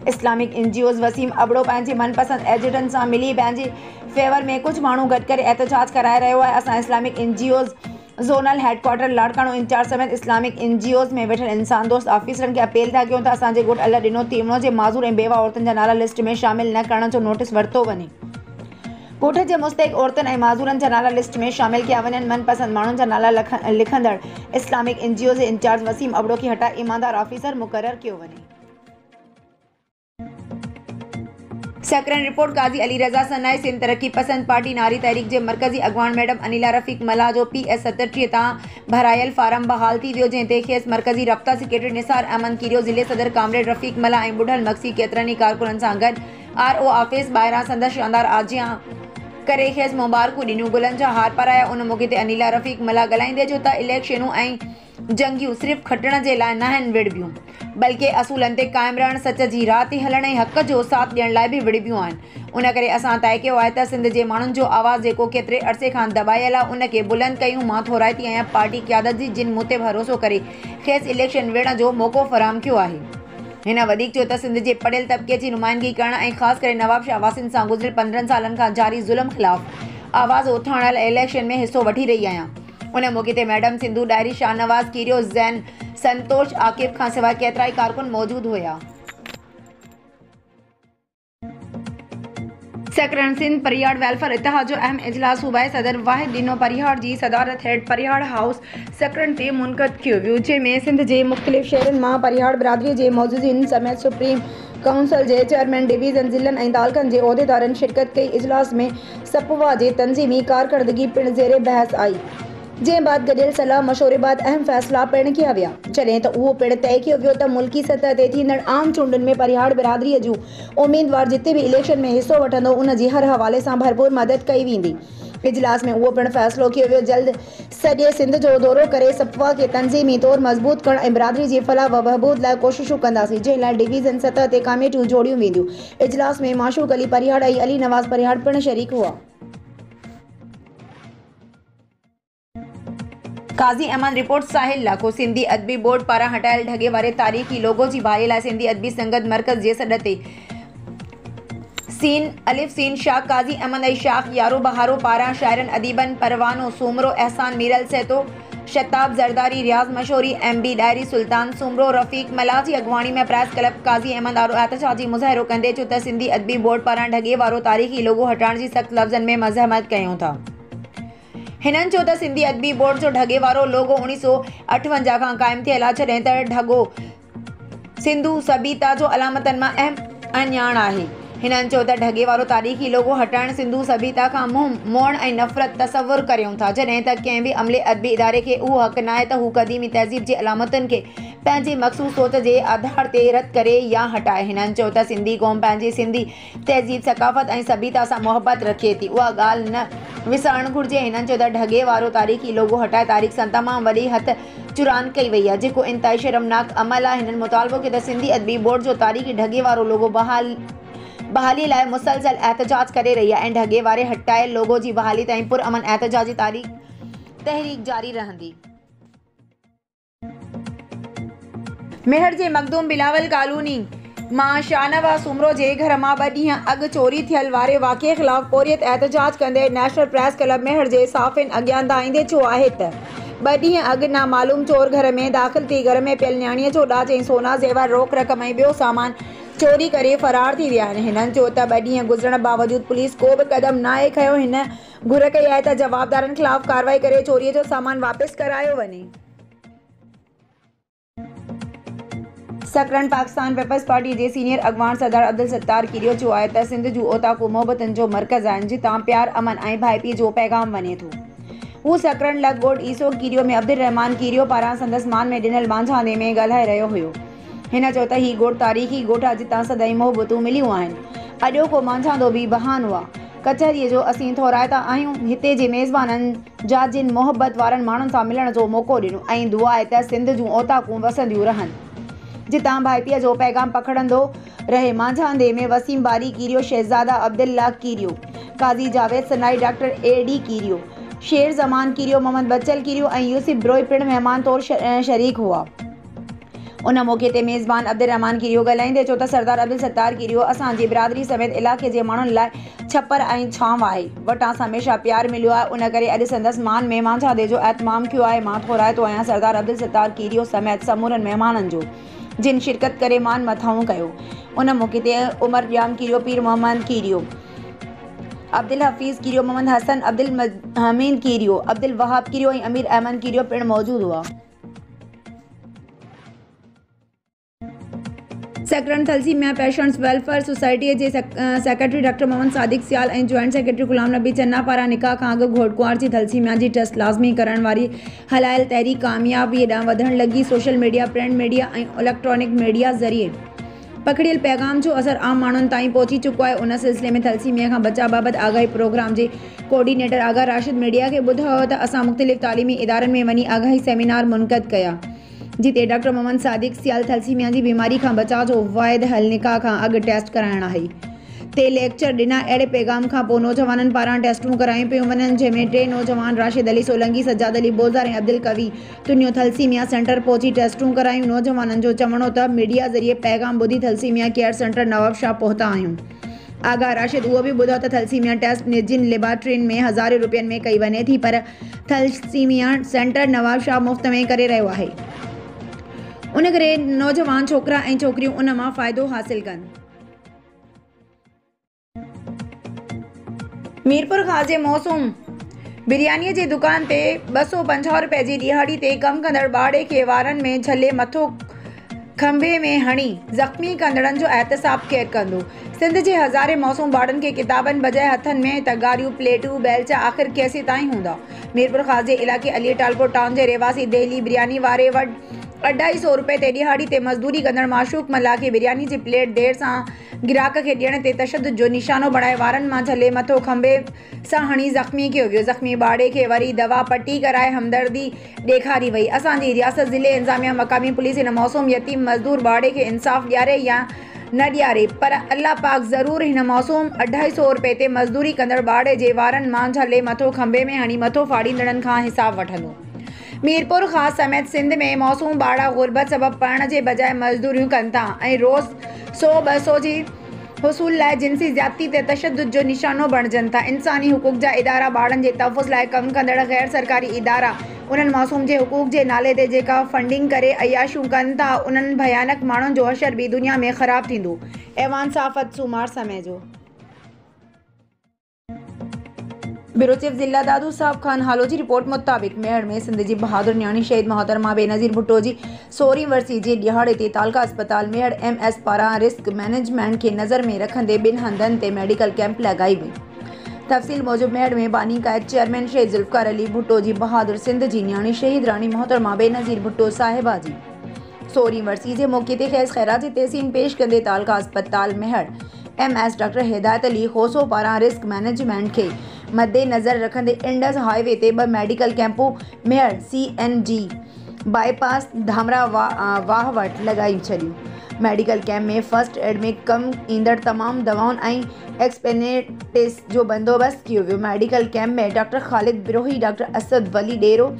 इस्लामिक NGOs वसीम अबड़ो पंहिंजे मनपसंद एजेंटनि सां मिली पंहिंजे फेवर में कुझु माण्हू गॾु करे एहतजाज कराए रहियो आहे। असां Islamic NGOs zonal headquarter Larkana incharge समेत इस्लामिक NGOs में वेठल इंसान दोस्त ऑफिसरनि खे अपील था कयूं त असांजे ॻोठ अल ॾिनो तीवणो जे माज़ूर ऐं बेवा औरतुनि जा नाला लिस्ट में शामिल न करण जो नोटिस वरितो वञे। ॻोठ जे मुस्तहिक़ औरतुनि ऐं माज़ूरनि जा नाला लिस्ट में शामिल कया वञनि। मनपसंद माण्हुनि जा नाला लिखंदड़ इस्लामिक NGOs जे इंचार्ज वसीम अबड़ो खे हटाए ईमानदार ऑफिसर मुक़ररु कयो वञे। सेक्रेटरी रिपोर्ट काज़ी अली रज़ा सनाई सिंध तरक्की पसंद पार्टी नारी तहरीक जे मरकज़ी अॻवान मैडम अनिला रफ़ीक मला जो PS 37 तां भरायल फार्म बहाल थी वियो, जंहिं ते खेसि मरकज़ी रब्ता सेक्रेटरी निसार अहमद कीरियो, ज़िले सदर कामरेड रफ़ीक मला ऐं ॿुढल मक्सी केतिरनि ई कारकुननि सां गॾु RO ऑफिस ॿाहिरां संदसि शानदार आजियां करे खेसि मुबारकूं ॾिनियूं, गुलनि जा हार पाराया। उन मौक़े ते अनिला रफ़ीक मला ॻाल्हाईंदे चयो त इलेक्शनूं ऐं जंगियूं सिर्फ़ु खटण जे लाइ न आहिनि विड़बियूं, बल्कि असूलनि ते क़ाइमु रहण, सच जी राह ते हलण ऐं हक़ जो साथ ॾियण लाइ बि विड़बियूं आहिनि। उन करे असां तइ कयो आहे त सिंध जे माण्हुनि जो आवाज़ु जेको केतिरे अरसे खां दॿायल आहे उन खे बुलंद कयूं। मां थोराइती आहियां पार्टी क़यादत जी, जिन मूं ते भरोसो करे खेसि इलेक्शन विड़ण जो मौक़ो फ़राहम कयो आहे। हिन वधीक चयो त सिंध जे पढ़ियल तबिके जी नुमाइंदगी करण ऐं ख़ासि करे नवाब शाह वासिन सां गुज़िरियल 15 सालनि खां जारी ज़ुल्म ख़िलाफ़ आवाज़ उथारण लाइ इलेक्शन में हिसो वठी रही आहियां। उन मौक़े ते मैडम सिंधू डायरी, शाहनवाज़ कीरियो, ज़ैन संतोष आकिब खां सवाइ केतिरा ई कारकुन मौजूदु हुया। सकरण सिंध परिहाड़ वेलफेयर इतिहाद जो अहम इजलास सूबाई सदर वाहिद दिनो परिहाड़ जी सदारत हेठ परिहाड़ हाउस सकरण ते मुनक़द कियो वियो, जंहिंमें सिंध जे मुख़्तलिफ़ शहरनि मां परिहाड़ बिरादरी जे मौजूदनि समेत सुप्रीम काउंसिल जे चेयरमैन डिवीज़न ज़िलनि ऐं तालुक़नि जे उहिदेदारनि शिरकत कई। इजलास में सपवा जे तंज़ीमी कारकर्दगी पिणु ज़ेरे बहस आई, जंहिं बाद गॾियल सलाह मशवरे बाद अहम फ़ैसिला पिणु कया विया, जॾहिं त उहो पिणु तय कयो वियो त मुल्की सतह ते थींदड़ आम चूंडुनि में परिहाड़ बिरादरीअ जूं उम्मीदवार जिते भी इलेक्शन में हिस्सो वठंदो उन जी हर हवाले सां भरपूर मदद कई वेंदी। इजलास में उहो पिणु फ़ैसिलो कयो वियो जल्द सॼे सिंध जो दौरो करे सपवा खे तंज़ीमी तौरु मज़बूत करणु ऐं बिरादरी जी फलाह व बहबूद लाइ कोशिशूं कंदासीं, जंहिं लाइ डिवीज़न सतह ते कमेटियूं जोड़ियूं वेंदियूं। इजलास में माशूक अली परिहाड़ ऐं अली नवाज़ परिहाड़ पिणु शरीक हुआ। काज़ी अहमद रिपोर्ट साहिल लाखो सिंधी अदबी बोर्ड पारां हटायल ढगे वारे तारीख़ी लोगो जी बहाली लाइ सिंधी अदबी संगत मर्कज़ जे सॾ ते सीन अलिफ सीन शाह काज़ी अहमद ऐं शाख यारो बहारो पारां शाइरनि अदीबनि परवानो सूमरो एहसान मीरल सेतो शताब ज़रदारी रियाज़ मशहूरी MB डायरी सुल्तान सूमरो रफ़ीक मला जी अॻवानी में प्रेस क्लब काज़ी अहमद आरो एहतजाजी मुज़ाहिरो कंदे चयो त सिंधी अदबी बोर्ड पारां ढगे वारो तारीख़ी लोगो हटाइण जी सख़्त लफ़्ज़नि में मज़हमत कयूं था। हिननि चयो त सिंधी अदबी बोर्ड जो ढगे वारो लोगो 1958 खां क़ाइमु थियल आहे, जॾहिं त ढगो सिंधू सभ्यता जो अलामतनि मां अहम अणॼाण आहे। हिननि चयो त ढगे वारो तारीख़ी लोगो हटाइण सिंधू सभ्यता खां मोहण ऐं नफ़रत तसवुरु करियूं था, जॾहिं त कंहिं बि अमले अदबी इदारे खे उहो हक़ नाहे त हू क़दीमी तहज़ीब जे अलामतुनि खे पंहिंजे मख़सूस सोच जे आधार ते रद्द करे या हटाए। हिननि चयो त सिंधी क़ौम पंहिंजी सिंधी तहज़ीब सक़ाफ़त ऐं सभ्यता सां मुहबत रखे थी, उहा ॻाल्हि न विसारणु घुरिजे। हिननि चयो त ढगे वारो तारीख़ी लोगो हटाए तारीख़ सां तमामु वॾी हथ चुरान कई वई आहे, जेको इंतिहाई शर्मनाक अमल आहे। हिननि मुतालबो कयो त सिंधी अदबी बोर्ड जो तारीख़ी ढगे वारो लोगो बहाली लाइ मुसलसल एहतजाज करे रही आहे ऐं ढगे वारे हटायल लोगो जी बहाली ताईं पुरअमन एहतजाजी तहरीक जारी रहंदी। मेहर जे मखदूम बिलावल कॉलोनी मां शाहनवाज़ सूमरो जे घर मां 2 ॾींहं अॻु चोरी थियल वारे वाक़िए ख़िलाफ़ पोरियत एहतजाज कंदे नेशनल प्रेस क्लब मेहर जे साफ़िन अॻियां दाईंदे चयो आहे त 2 ॾींहं अॻु नामालूम चोर घर में दाख़िल थी घर में पियल न्याणीअ जो ॾाज ऐं सोना ज़ेवर रोक रक़म ऐं ॿियो सामान चोरी करे फरार थी विया आहिनि। हिननि चयो त 2 ॾींहं गुज़रण बावजूदि पुलिस को बि क़दम नाहे खयो। हिन घुर कई आहे त जवाबदारनि ख़िलाफ़ कार्रवाई करे चोरीअ जो सामान वापसि करायो वञे। सकरण पाकिस्तान पीपल्स पार्टी जे सीनियर अॻवान सरदार अब्दुल सत्तार कीरियो चयो आहे त सिंध जूं ओताकू मोहबतनि जो मर्कज़ आहिनि, जितां प्यार अमन ऐं भाईपी जो पैगाम वञे थो। हू सकरण लॻ ॻोठ ईसो कीरियो में अब्दुल रहमान कीरियो पारां संदसि मान में ॾिनल मांझांदे में ॻाल्हाए रहियो हुयो। हिन चयो त हीउ ॻोठ तारीख़ी ॻोठ आहे, जितां सदाईं मोहबतूं मिलियूं आहिनि। अॼोको मांझांदो बि बहानो आहे। कचहरीअ जो असीं थोराइता आहियूं। हिते जे मेज़बाननि जा जिन मोहबत वारनि माण्हुनि सां मिलण जो मौक़ो ॾिनो ऐं दुआ आहे त सिंध जूं ओताकूं वसंदियूं रहनि, जितां भाईपीअ जो पैगाम पखड़ंदो रहे। मांझांदे में वसीम बारी कीरियो, शहज़ादा अब्दुल्ला कीरियो, काज़ी जावेद सनाई, डॉक्टर AD कीरियो, शेर ज़मान कीरियो, मोहम्मद बच्चल कीरियो ऐं यूसुफ ब्रोई पिणु महिमान तौरु शरीक हुआ। उन मौक़े ते मेज़बान अब्दुल रहमान कीरियो ॻाल्हाईंदे चयो त सरदार अब्दुल सत्तार कीरियो असांजी बिरादरी समेत इलाइक़े जे माण्हुनि लाइ छपर ऐं छांव आहे। वटां सां हमेशह प्यार मिलियो आहे, उन करे अॼु संदसि मान में मांझांदे जो एहतमाम कयो आहे। मां थोराइतो आहियां सरदार अब्दुल सत्तार कीरियो समेत समूरनि महिमाननि जो, जिन शिरकत करे मान मथाऊं कयो। उन मौक़े ते उमर ॼाम कीरियो, पीर मोहम्मद कीरियो, अब्दुल हफ़ीज़ कीरियो, मोहम्मद हसन, अब्दुल हमीद कीरियो, अब्दुल वहाब कीरियो ऐं अमीर अहमद कीरियो पिणु मौजूदु हुआ। सकरण थलसीमिया पेशेंट्स वेलफेयर सोसाइटीअ जे सेक्रेटरी डॉक्टर मोहम्मद सादिक सियाल ऐं जॉइंट सेक्रेटरी गुलाम नबी चन्ना पारां निकाह खां अॻु घोटकुंवार जी थलसीमिया जी ट्रस्ट लाज़मी करण वारी हलायल तहरीक कामयाबीअ ॾांहुं वधण लॻी। सोशल मीडिया, प्रिंट मीडिया ऐं इलेक्ट्रॉनिक मीडिया ज़रिए पकड़ियल पैगाम जो असर आम माण्हुनि ताईं पहुची चुको आहे। उन सिलसिले में थलसीमिया खां बचाव बाबति आगाही प्रोग्राम जे कोऑर्डिनेटर आगा राशिद मीडिया खे ॿुधायो त असां मुख़्तलिफ़ तालीमी इदारनि में वञी आगाही सेमिनार मुनक़द कया, जिते डॉक्टर मोहम्मद सादिक सियाल थलसीमिया जी बीमारी खां बचाव जो वाहिद हल निकाह खां अॻु टेस्ट कराइण आहे। ते लेक्चर ॾिना। अहिड़े पैगाम खां पोइ नौजवाननि पारां टेस्टूं करायूं पियूं वञनि, जंहिंमें 3 नौजवान राशिद अली सोलंकी, सज्जाद अली बोज़ार ऐं अब्दुल कवी तुनियो थलसीमिया सेंटर पहुची टेस्टूं करायूं। नौजवाननि जो चवणो त मीडिया ज़रिए पैगाम ॿुधी थलसीमिया केयर सेंटर नवाबशाह पहुता आहियूं। आगा राशिद उहो बि ॿुधायो त थलसीमिया टेस्ट जिन लेबॉरेटरियुनि में हज़ारे रुपयनि में कई वञे थी, पर थलसीमिया सेंटर नवाबशाह मुफ़्त में करे रहियो आहे। उन करे नौजवान छोकिरा ऐं छोकिरियूं उन मां फ़ाइदो हासिल कनि। मीरपुर खाजे मौसूम बिरयानी जी दुकान ते 250 रुपए जी दिहाड़ी ते कम कंदड़ बाड़े के वारन में झले मथो खंबे में हणी ज़ख्मी कंदड़न जो एहतसाब केर कंदो। सिंध जे हज़ारे मौसूम बाड़न के किताबन बजाय हथन में तगारियूं प्लेटूं बेलचा आखिर कैसे ताईं हूंदा। मीरपुर खाजे इलाके अली टालपुर टाउन जे रहवासी दिल्ली बिरयानी वारे वट 250 रुपए ते दिहाड़ी ते मजदूरी कंदड़ माशूक मल्ला के बिरयानी जी प्लेट देर सां गिराक के ॾियण ते तशद्दुद जो निशानो बणाए वारनि मां झले मथो खंबे सां हणी ज़ख्मी कयो वियो। ज़ख्मी बाड़े के वरी दवा पट्टी कराए हमदर्दी ॾेखारी वई। असांजी रियासत ज़िले इंतज़ामिया मक़ामी पुलिस इन मौसूम यतीम मज़दूर बाड़े के इंसाफ़ ॾियारे या न ॾियारे, पर अल्लाह पाक ज़रूर हिन मौसूम 250 रुपए ते मज़दूरी कंदड़ बाड़े जे वारनि मां झले मथो खंबे में हणी मथो फाड़ींदड़नि खां हिसाब वठंदो। मीरपुर ख़ास समेत सिंध में मौसूम बाड़ा गुरबत सबब पढ़ण जे बजाय मज़दूरियूं कनि था ऐं रोज़ 100-200 जी हुसूल लाइ जिनसी ज़्यादती ते तशद्दुद जो निशानो बणिजनि था। इंसानी हुकूक जा इदारा बाड़नि जे तहफ़्फ़ुज़ लाइ कमु कंदड़ गैर सरकारी इदारा उन्हनि मौसूम जे हुकूक जे नाले ते जेका फंडिंग करे अयाशियूं कनि था, उन्हनि भयानक माण्हुनि जो हशर बि दुनिया में ख़राब थींदो। ऐवान साफ़त सूमार समय जो ब्यूरो चीफ जिला दादू साहब खान हालो जी रिपोर्ट मुताबिक मेड़ में सिंध जी बहादुर न्याणी शहीद मोहतरमा बेनज़ीर भुट्टो जी 16वीं वरसी जे ॾियारे ते तालका अस्पताल मेड़ MS पारां रिस्क मैनेजमेंट के नज़र में रखंदे 2 हंधनि ते मेडिकल कैंप लगाई वई। तफ़सील मूजिब मेड़ में बानी कायद चेयरमैन शहीद ज़ुल्फ़िकार अली भुट्टो जी बहादुर सिंध जी न्याणी शहीद रानी मोहतरमा बेनज़ीर भुट्टो साहिबा जी 16वीं वरसी जे मौके ते ख़ैज़ ख़ैरात जी तहसीन पेश कंदे तालका अस्पताल मेड़ MS डॉक्टर हिदायत अली खोसो पारां रिस्क मैनेजमेंट के मद्देनज़र रखंदे इंडस हाईवे ते 2 मेडिकल कैंपूं मेड़ CNG बाईपास धामरा वाह वटि लॻाई छॾियूं। मेडिकल कैंप में फर्स्ट एड में कमु ईंदड़ तमामु दवाउनि ऐं एक्सपेनेटिस जो बंदोबस्तु कयो वियो। मेडिकल कैंप में डॉक्टर ख़ालिद बिरोही, डॉक्टर असद वली डेरो,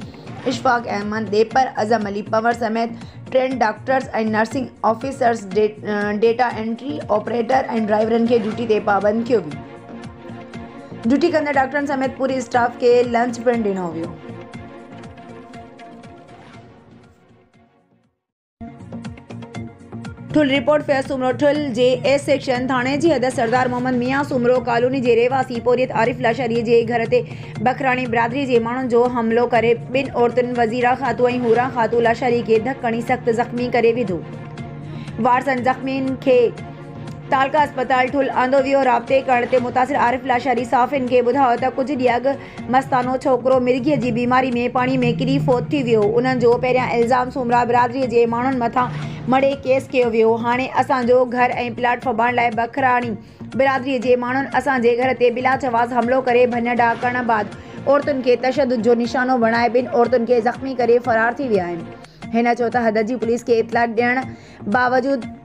इशफाक अहमद देपर, अज़म अली पंवर समेत ट्रेंड डॉक्टर्स ऐं nursing officers data entry operator ऐं ड्राइवरनि खे ड्यूटी ते पाबंद कयो वियो। ड्यूटी कंदड़ डॉक्टरनि समेत पूरे स्टाफ के लंच पिणु ॾिनो वियो। ठुल रिपोर्ट फेयर सूमरो ठुल जे A सेक्शन थाणे जी हद सरदार मोहम्मद मियां सूमरो कॉलोनी जे रहवासी पोरियत आरिफ लाशारी जे घर ते बखराणी बिरादरी जे माण्हुनि जो हमिलो करे 2 औरतुनि वज़ीरा खातू ऐं हूरा खातू लाशारी खे धक हणी सख़्त ज़ख्मी करे विधो। वारसनि ज़ख्मियुनि खे तालका अस्पताल ठुल आंदो वियो। राब्ते करण ते मुतासिर आरिफ लाशारी साफ़िन खे ॿुधायो त कुझु ॾींहं अॻु मस्तानो छोकिरो मिर्गीअ जी बीमारी में पाणी में किरी फ़ौत थी वियो। उन्हनि जो पहिरियां इल्ज़ाम सूमरा बिरादरीअ जे माण्हुनि मथां मड़े केस कयो वियो। हाणे असांजो घर ऐं प्लाट फबाइण लाइ बखराणी बिरादरीअ जे माण्हुनि असांजे घर ते बिला जवाज़ हमलो करे भञ-डाह करण बाद औरतुनि खे तशद्दुद जो निशानो बणाए 2 औरतुनि खे ज़ख्मी करे फ़रार थी विया आहिनि। हिन चयो त हद जी पुलिस खे इतला ॾियण बावजूदि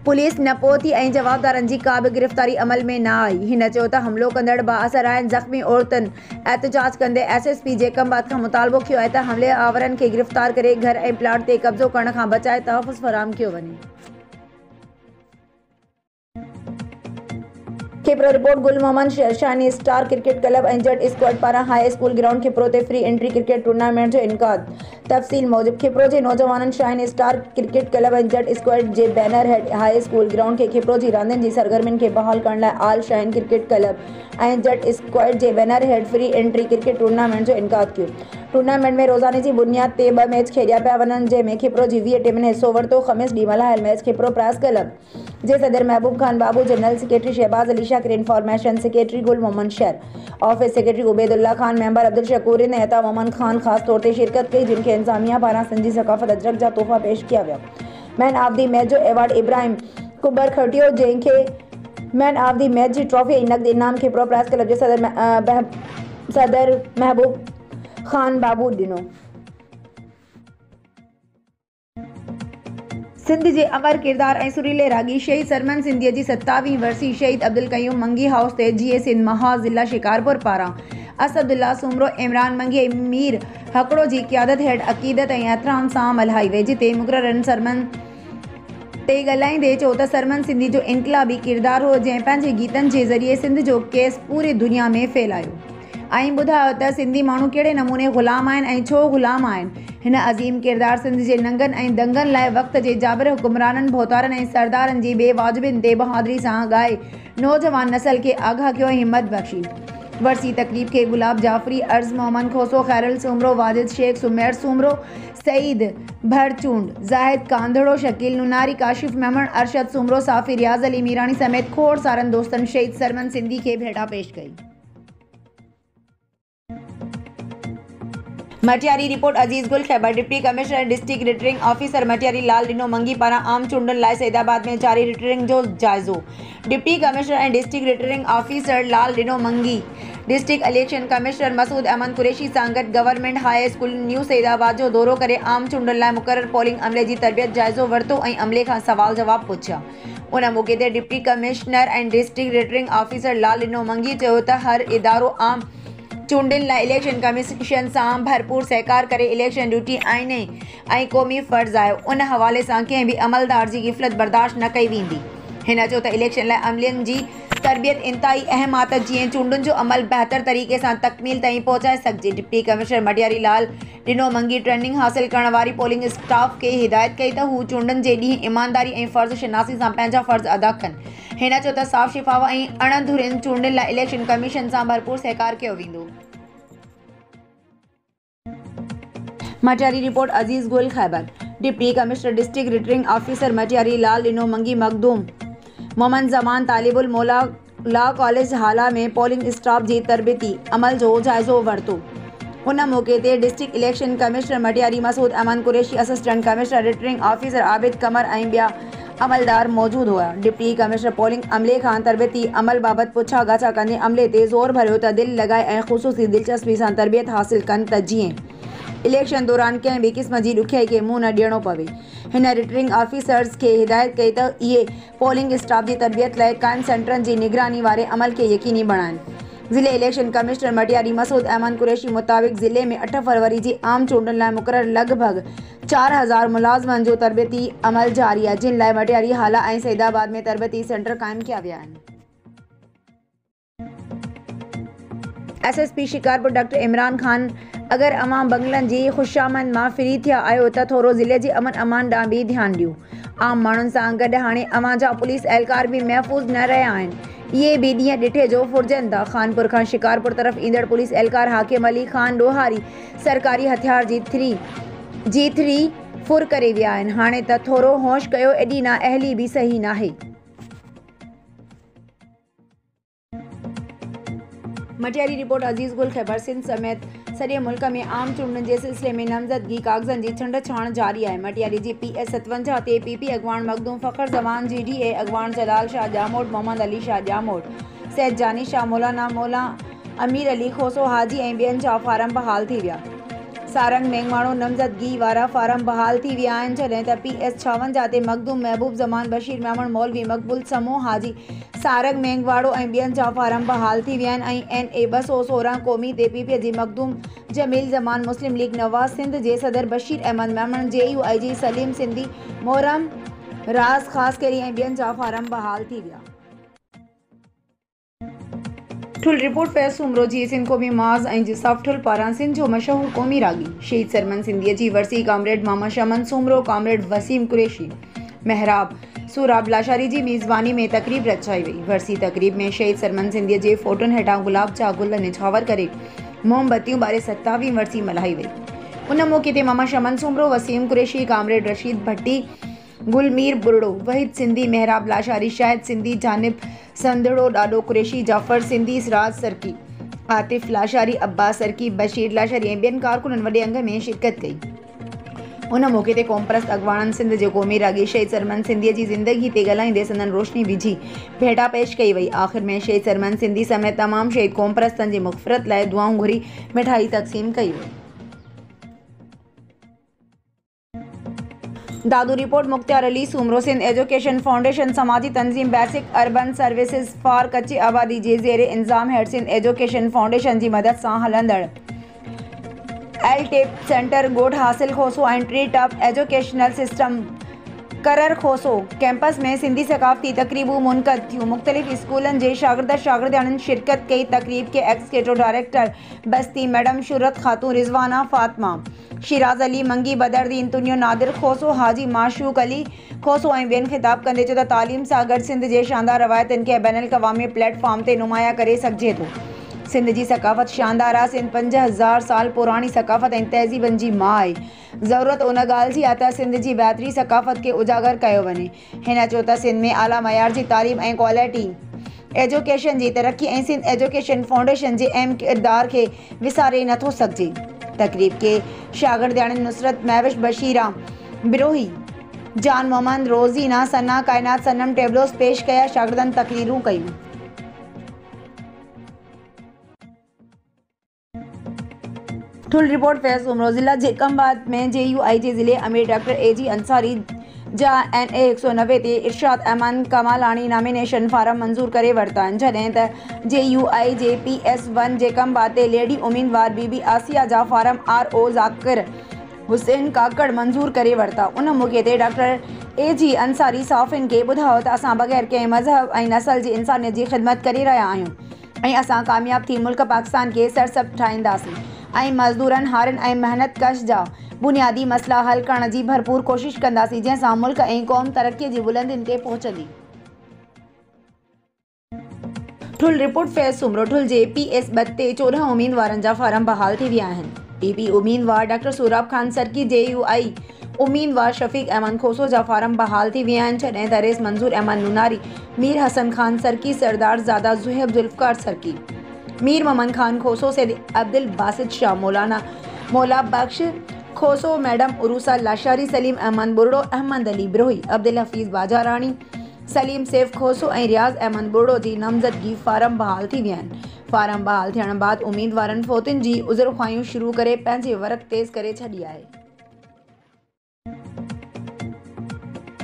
पुलिस न पहुती ऐं जवाबदारनि जी का बि गिरफ़्तारी अमल में न आई। हिन चयो त हमिलो कंदड़ बाअसर आहिनि। ज़ख्मी औरतुनि एहतजाज कंदे SSP जेकमबाद खां मुतालबो कयो आहे त हमले आवरनि खे गिरफ़्तार करे घर ऐं प्लाट ते कब्ज़ो करण खां बचाए तहफ़्फ़ुज़ फ़राहम कयो वञे। Khipro report Gul Mohammad shine star cricket club ऐं जट स्क्वाड पारां हाई स्कूल ग्राउंड खिपरो ते फ्री एंट्री क्रिकेट टूर्नामेंट जो इनकाद। तफ़सील मूजिब खिपरो जे नौजवाननि शाइन स्टार क्रिकेट क्लब ऐं जट स्क्वाड जे बैनर हेठ हाई स्कूल ग्राउंड खे खिपरो जी रांदियुनि जी सरगर्मियुनि खे बहाल करण लाइ आल शाइन क्रिकेट क्लब ऐं जट स्क्वाड जे बैनर हेठ फ्री एंट्री क्रिकेट टूर्नामेंट जो इनकाद कयो। टूर्नामेंट में रोज़ाने जी बुनियाद ते 2 मैच खेॾिया पिया वञनि, जंहिंमें खिपरो जी 20 टीमुनि हिसो वरितो। ख़मीस ॾींहुं मल्हायल मैच खिपरो प्राइस क्लब जे सदर Mehboob Khan Babu, general secretary Shahbaz Ali Shakir, information secretary Gul Mohammad Shahar, office secretary Ubaidullah Khan, member Abdul Shakoor ने अता मोहम्मद खान ख़ास तौर ते शिरकत कई, जिनखे इंतज़ामिया पारां सिंधी सक़ाफ़त अजरक जा तोहफ़ा पेश किया विया। मैन ऑफ द मैच जो एवॉर्ड इब्राहिम कुबर खटियो, जंहिंखे मैन ऑफ द मैच जी ट्रॉफी ऐं नक़द इनाम खिपरो प्राइस क्लब जे सदर महबूब खान बाबू ॾिनो। सिंध जे अमर किरदार ऐं सुरीले रागी शहीद सरमन सिंधीअ जी 27वीं वरसी शहीद अब्दुल क़यूम मंगी हाउस ते GA सिंध महाज़ ज़िला शिकारपुर पारां असदुल्ला सूमरो, इमरान मंगी ऐं मीर हकड़ो जी क़यादत हेठि अक़ीदत ऐं एहतराम सां मल्हाई वई, जिते मुक़ररनि सरमन ते ॻाल्हाईंदे चयो त सरमन सिंधी जो इनक़लाबी किरदार हो, जंहिं पंहिंजे गीतनि जे ज़रिए सिंध जो केस पूरे दुनिया में फैलायो ऐं ॿुधायो त सिंधी माण्हू कहिड़े नमूने ग़ुलाम आहिनि ऐं छो ग़ुलाम आहिनि। हिन अज़ीम किरदार सिंध जे नंगन ऐं दंगनि लाइ वक़्त जे जाबिर हुकुमराननि भोतारनि ऐं सरदारनि जी बेवाजिबिन ते बहादुरी सां ॻाए नौजवान नस्ल खे आगाह कयो ऐं हिम्मत बख़्शी। वरसी तकरीब के गुलाब जाफरी, अर्ज़ मोहम्मद खोसो, खैरल सूमरो, वाजिद शेख, सुमेर सूमरो, सईद भरचूंड, जाहिद कांधड़ो, शकील नुनारी, काशिफ मेमण, अरशद सूमरो, साफ़ी रियाज़ अली मीरानी समेत खोड़ सारनि दोस्तनि शहीद सरमन सिंधी के भेटा पेश कई। Matiari report Aziz Gul Khaibar. Deputy commissioner district returning officer Matiari Lal Dino Mangi पारां आम चूंडनि लाइ सैदाबाद में जारी रिटर्निंग जो जाइज़ो। डिप्टी कमिश्नर ऐं district returning officer Lal Dino Mangi district election commissioner Masood Ahmed Qureshi सां गॾु government high school new Saidabad जो दौरो करे आम चूंडनि लाइ मुक़रर पोलिंग अमले जी तरबियत जाइज़ो वरितो ऐं अमले खां सवाल जवाब पुछिया। उन मौक़े ते डिप्टी कमिश्नर ऐं district returning officer Lal Dino मंगी चयो त हर इदारो आम चूंडनि लाइ इलेक्शन कमीशन सां भरपूर सहकार करे इलेक्शन ड्यूटी आईने ऐं क़ौमी फ़र्ज़ आहे। उन हवाले सां कंहिं बि अमलदार जी ग़फ़लत बर्दाश्त न कई वेंदी। हिन चयो त इलेक्शन लाइ अमलनि जी तरबियत इंतहाई अहम आहे त जीअं चूंडनि जो अमल बहितर तरीक़े सां तकमील ताईं पहुचाए सघिजे। डिप्टी कमिश्नर मटियारी लाल ॾिनो मंगी ट्रेनिंग हासिल करण वारी पोलिंग स्टाफ खे हिदायत कई त हू चूंडनि जे ॾींहुं ईमानदारी ऐं फ़र्ज़ शनासी सां पंहिंजा फ़र्ज़ अदा कनि। हिन चयो त साफ़ शिफ़ाफ़ ऐं अणधुरनि चूंडनि लाइ इलेक्शन कमीशन सां भरपूर सहकार कयो वेंदो। Matiari report Aziz Gul Khaibar. Deputy commissioner district returning officer Matiari Lal Dino Mangi Makhdoom Mohammad ज़मान तालिबुल मौला लॉ कॉलेज हाला में पोलिंग स्टाफ जी तरबियती अमल जो जाइज़ो वरितो। उन मौक़े ते district election commissioner Matiari Masood Ahmed Qureshi, assistant commissioner returning officer Abid Qamar ऐं ॿिया अमलदार मौजूदु हुआ। डिप्टी कमिश्नर पोलिंग अमले खां तरबियती अमल बाबति पुछा गाछा कंदे अमले ते ज़ोर भरियो त दिलि लॻाए ऐं ख़ुसूसी दिलचस्पी सां तरबियत हासिल कनि त जीअं इलेक्शन दौरान कंहिं बि क़िस्म जी ॾुखियाई खे मुंहुं न ॾियणो पवे। हिन रिटर्निंग ऑफिसर्स खे हिदायत कई त इहे पोलिंग स्टाफ जी तरबियत लाइ क़ाइम सेंटरनि जी निगरानी वारे अमल खे यकीनी बणाइनि। ज़िले इलेक्शन कमिश्नर मटियारी मसूद अहमद कुरैशी मुताबिक़ ज़िले में 8 फरवरी जी आम चूंडनि लाइ मुक़रर लॻभॻि 4000 मुलाज़िमनि जो तरबियती अमल जारी आहे, जिन लाइ मटियारी हाला ऐं सैदाबाद में तरबियती सेंटर क़ाइमु कया विया आहिनि। SSP शिकारपुर डॉक्टर इमरान खान, अगर अवां बंगलनि जी ख़ुशामंद मां फ्री थिया आहियो त थोरो ज़िले जे अमन अमान ॾांहुं बि ध्यानु ॾियो। आम माण्हुनि सां गॾु हाणे अवां जा पुलिस एहलकार बि महफ़ूज़ न रहिया आहिनि। इहे बि ॾींहं ॾिठे जो फुरजनि था। खानपुर खां शिकारपुर तरफ़ ईंदड़ पुलिस एहलकार हाकिम अली ख़ान ॾोहारी सरकारी हथियार G3 फुर करे विया आहिनि। हाणे त थोरो होश कयो, एॾी ना अहली बि सही नाहे। मटियारी रिपोर्ट अजीज गुल खैबर। सिंध समेत सॼे मुल्क में आम चूंडनि जे सिलसिले में नामज़दगी कागज़नि जी छंड छाण जारी आहे। मटियारी जी PS 57 ते PP अॻवान मखदूम फ़खर ज़मान, GDA अॻवान जलाल शाह जामोट, मोहम्मद अली शाह जामोट, सैद जानी शाह, मौला अमीर अली खोसो हाजी ऐं ॿियनि जा फारम बहाल थी विया। सारंग मेंगमाणो नामज़दगी वारा फारम बहाल थी विया आहिनि, जॾहिं त PS 56 ते मखदूम महबूब ज़मान, बशीर मेमण, मौलवी मक़बूल समो हाजी सारंग मेंगवाड़ो ऐं ॿियनि जा फारम बहाल थी विया आहिनि। ऐं NA 216 क़ौमी ते PP जी मखदूम जमील ज़मान, मुस्लिम लीग नवाज़ सिंध जे सदर बशीर अहमद मेमण, JUIG सलीम सिंधी, मोहरम राज़ ख़ासकरी ऐं ॿियनि जा फारम बहाल थी विया। ठुल रिपोर्ट फैज़ सूमरो जी सिंध क़ौमी माज़ ऐं जिसाफ़ ठुल पारां सिंध जो मशहूर क़ौमी रागी शहीद सरमन सिंधीअ जी वरसी कामरेड मामा शमन सूमरो, कामरेड वसीम कुरैशी, महराब सूराब लाशारी जी मेज़बानी में तकरीब रचाई वई। वरसी तकरीब में शहीद सरमन सिंधीअ जे फोटुनि हेठां गुलाब जा गुल निछावर करे मोमबत्तियूं ॿारे 27वीं वरसी मल्हाई वई। उन मौक़े ते मामा शमन सूमरो, वसीम कुरैशी, कामरेड रशीद भट्टी, गुलमीर बुरड़ो, वहीद सिंधी, महराब लाशारी, शाहिद सिंधी, जानिब संदड़ो, ॾाॾो कुरैशी, जाफ़र सिंधी, सिराज सरकी, आतिफ लाशारी, अब्बास सरकी, बशीर लाशारी ऐं ॿियनि कारकुननि वॾे अंग में शिरकत कई। उन मौक़े ते क़ौमपरस्त अॻवाननि सिंध जे क़ौमी रागी शहीद सरमन सिंधीअ जी ज़िंदगी ते ॻाल्हाईंदे संदन रोशनी विझी भेटा पेश कई वई। आख़िर में शहीद सरमन सिंधी समेत तमामु शहीद क़ौमपरस्तनि जी मग़फ़िरत लाइ दुआऊं घुरी मिठाई तक़सीम कई वई। Dadu report Mukhtiar Ali Soomro. Sindh education foundation समाजी तंज़ीम basic urban services for Katchi Abadi जे ज़ेर इंतज़ाम हेठि सिंध एजुकेशन फाउंडेशन जी मदद सां हलंदड़ LTEP सेंटर ॻोठ हासिल खोसो ऐं tree top educational system Karar Khoso campus में सिंधी सकाफ़ती तकरीबूं मुनक़द थियूं। मुख़्तलिफ़ स्कूलन जे शागिर्दाननि शिरकत कई। तकरीब के एक्सिक्यूटिव डायरेक्टर बस्ती मैडम शुरत खातून, रिजवाना फातिमा, शिराज अली, मंगी बदरदीन, तुनियो नादिर खोसो, हाजी माशूक अली खोसो ऐं ॿियनि ख़िताब कंदे चयो त तालीम सां गॾु सिंध जे शानदार रवायतनि खे बैनुल अक़वामी प्लेटफॉर्म ते नुमायां करे सघिजे थो। सिंध जी सकाफ़त शानदार आहे। सिंध 5000 साल पुराणी सकाफ़त ऐं तहज़ीबनि जी माउ आहे। ज़रूरत उन ॻाल्हि जी आहे त सिंध जी बहितरी सकाफ़त खे उजागर कयो वञे। हिन चयो त सिंध में आला मयार जी तालीम ऐं क्वालिटी एजुकेशन जी तरक़ी ऐं सिंध एजुकेशन फाउंडेशन जे अहम किरदार खे विसारे नथो सघिजे। तकरीब के शागिर्दाननि नुसरत, महविश, बशीरा, बिरोही, जान मोहम्मद, रोज़ीना, सना, कायनात, सनम टेबलोस पेश कया। शागिर्दनि तकरीरूं कयूं। ठुल रिपोर्ट फैज़ उमरो। ज़िला जेकमबाद में JUI जे ज़िले अमीर डॉक्टर AG अंसारी जा NA 190 ते इरशाद अहमद कमालानी नॉमिनेशन फारम मंज़ूर करे वरिता आहिनि, जॾहिं त JUI जे PS1 जेकमबाद ते लेडी उम्मीदवार बीबी आसिया जा फारम RO ज़ाकिर हुसैन काकड़ मंज़ूर करे वरिता। उन मौक़े ते डॉक्टर AG अंसारी साफ़िन खे ॿुधायो त असां बग़ैर कंहिं मज़हब ऐं नस्ल जी इंसानियत जी ख़िदमत करे रहिया आहियूं ऐं असां कामयाब थी मुल्क पाकिस्तान खे सरसब्ज़ ठाहींदासीं ऐं मज़दूरनि, हारिन ऐं मेहनतकश जा बुनियादी मसइला हल करण जी भरपूर कोशिश कंदासीं, जंहिंसां मुल्क ऐं क़ौम तरक़ीअ जी बुलंदियुनि ते पहुचंदी। ठुल रिपोर्ट फैज़ सुमरो। ठुल जे PS2 ते 14 उम्मीदवारनि जा फारम बहाल थी विया आहिनि। PP उम्मीदवार डॉक्टर सोराब ख़ान सरकी, JUI उम्मीदवार शफ़ीक अहमद खोसो जा फारम बहाल थी विया आहिनि, जॾहिं त रेस मंज़ूर अहमद नुनारी, मीर हसन ख़ान सरकी, सरदार ज़ादा ज़ुहैब ज़ुल्फ़कार सरकी, मीर मोहम्मद ख़ान खोसो, सैद अब्दुल बासित शाह, मौला बख्श खोसो, मैडम उरूसा लाशारी, सलीम अहमद बुरड़ो, अहमद अली बिरोही, अब्दुल हफ़ीज़ बाजारानी, सलीम सैफ खोसो ऐं रियाज़ अहमद बुरड़ो जी नामज़दगी फारम बहाल थी विया आहिनि। फारम बहाल थियण बाद उम्मीदवारनि फ़ौतियुनि जी उज़रख़्वाहियूं शुरू करे पंहिंजे वर्क तेज़ करे छॾी आहे।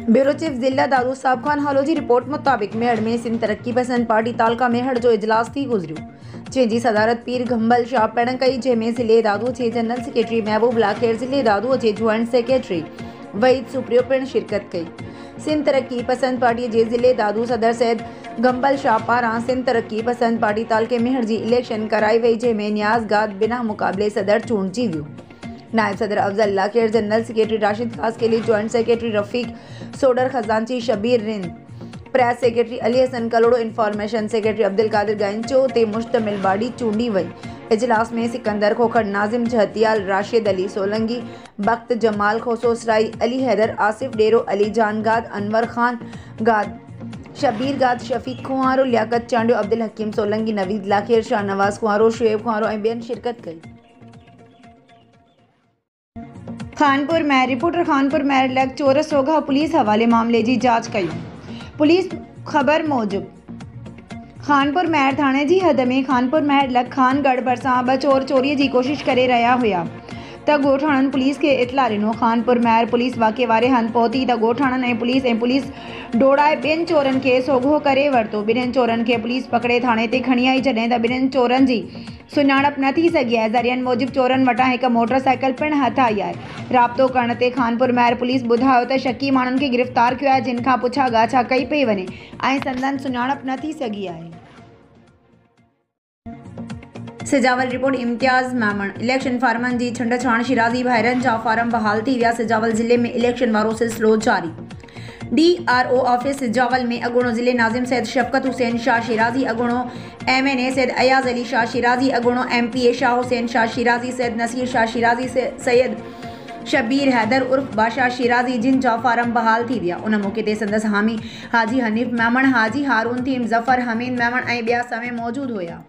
ब्यूरो चीफ ज़िला दादू साहब खान हालो जी रिपोर्ट मुताबिक़ मेहड़ में सिंध तरक्की पसंद पार्टी तालका मेहड़ जो इजलास थी गुज़रियो, जंहिंजी सदारत पीर घंबल शाह पिण कई, जंहिंमें ज़िले दादूअ जे जनरल सेक्रेटरी महबूब लाखेर, ज़िले दादूअ जे जॉइंट सेक्रेटरी वहीद सुप्रियो पिण शिरकत कई। सिंध तरक्की पसंद पार्टीअ जे ज़िले दादू सदर सैद घंबल शाह पारां सिंध तरक्की पसंद पार्टी तालके मेहड़ जी इलेक्शन कराई वई, जंहिंमें नियाज़गाद बिना मुक़ाबले सदर चूंडिजी वियो। नायब सदर Afzal Lakher, general secretary Rashid Kaskeli, joint secretary Rafiq Sodar, खजांची Shabir Rind, press secretary Ali Hassan Kalhoro, information secretary Abdul Qadir Gancho ते मुश्तमिल बॉडी चूंडी वई। इजलास में सिकंदर खोखर, नाज़िम जहतियाल, राशिद अली सोलंगी, बख्त जमाल खोसो, सराई अली हैदर, आसिफ डेरो, अली जान गाद, अनवर खान गाद, शबीर गाद, शफीक खुआरो, लियाकत चांडियो, अब्दुल हकीम सोलंगी, नवीद लाखेर, शाहनवाज खुआरो, शुएब खुआरो ऐं ॿियनि शिरकत कई। खानपुर महर रिपोर्टर खानपुर महर लग चोर सोघा पुलिस हवाले मामले जी जांच कयूं। पुलिस ख़बर मूजिब खानपुर महर थाणे जी हद में खानपुर महर लग खानगढ़ भरिसां 2 चोर चोरीअ जी कोशिश करे रहिया हुआ त ॻोठाणनि पुलिस खे इतला ॾिनो। खानपुर महर पुलिस वाक़े वारे हंधि पहुती त ॻोठाणनि ऐं पुलिस डोड़ाए ॿियनि चोरनि खे सोघो करे वरितो। ॿिन्हिनि चोरनि खे पुलिस पकड़े थाणे ते खणी आई, जॾहिं त ॿिन्हिनि चोरनि जी सुञाणप न थी सघी आहे। ज़रियनि मूजिब चोरनि वटां हिकु मोटरसाइकिल पिणु हथ आई आहे। राब्तो करण ते खानपुर महर पुलिस ॿुधायो त शकी माण्हुनि खे गिरफ़्तार कयो आहे, जिन खां पुछा ॻाछा कई पई वञे ऐं संदनि सुञाणप न थी सघी आहे। सिजावल रिपोर्ट इम्तियाज़ मेमण। इलेक्शन फार्मनि जी छंड-छाण शिराज़ी भाइरनि जा फारम बहाल थी विया। सिजावल ज़िले में इलेक्शन वारो सिलसिलो जारी। DRO ऑफिस सिजावल में अॻूणो ज़िले नाज़िम सैद शफ़क़त हुसैन शाह शिराज़ी, अॻूणो MNA सैद अयाज़ अली शाह शिराज़ी, अॻूणो MPA शाह हुसैन शाह शिराज़ी, सैद नसीर शाह शिराज़ी, सैयद शबीर हैदर उर्फ बादशाह शिराज़ी, जिन जा फारम बहाल थी विया। उन मौक़े ते संदसि हामी हाजी हनीफ़ मेमण, हाजी हारून थीम, ज़फ़र हमीद मेमण ऐं ॿिया समें मौजूद हुआ।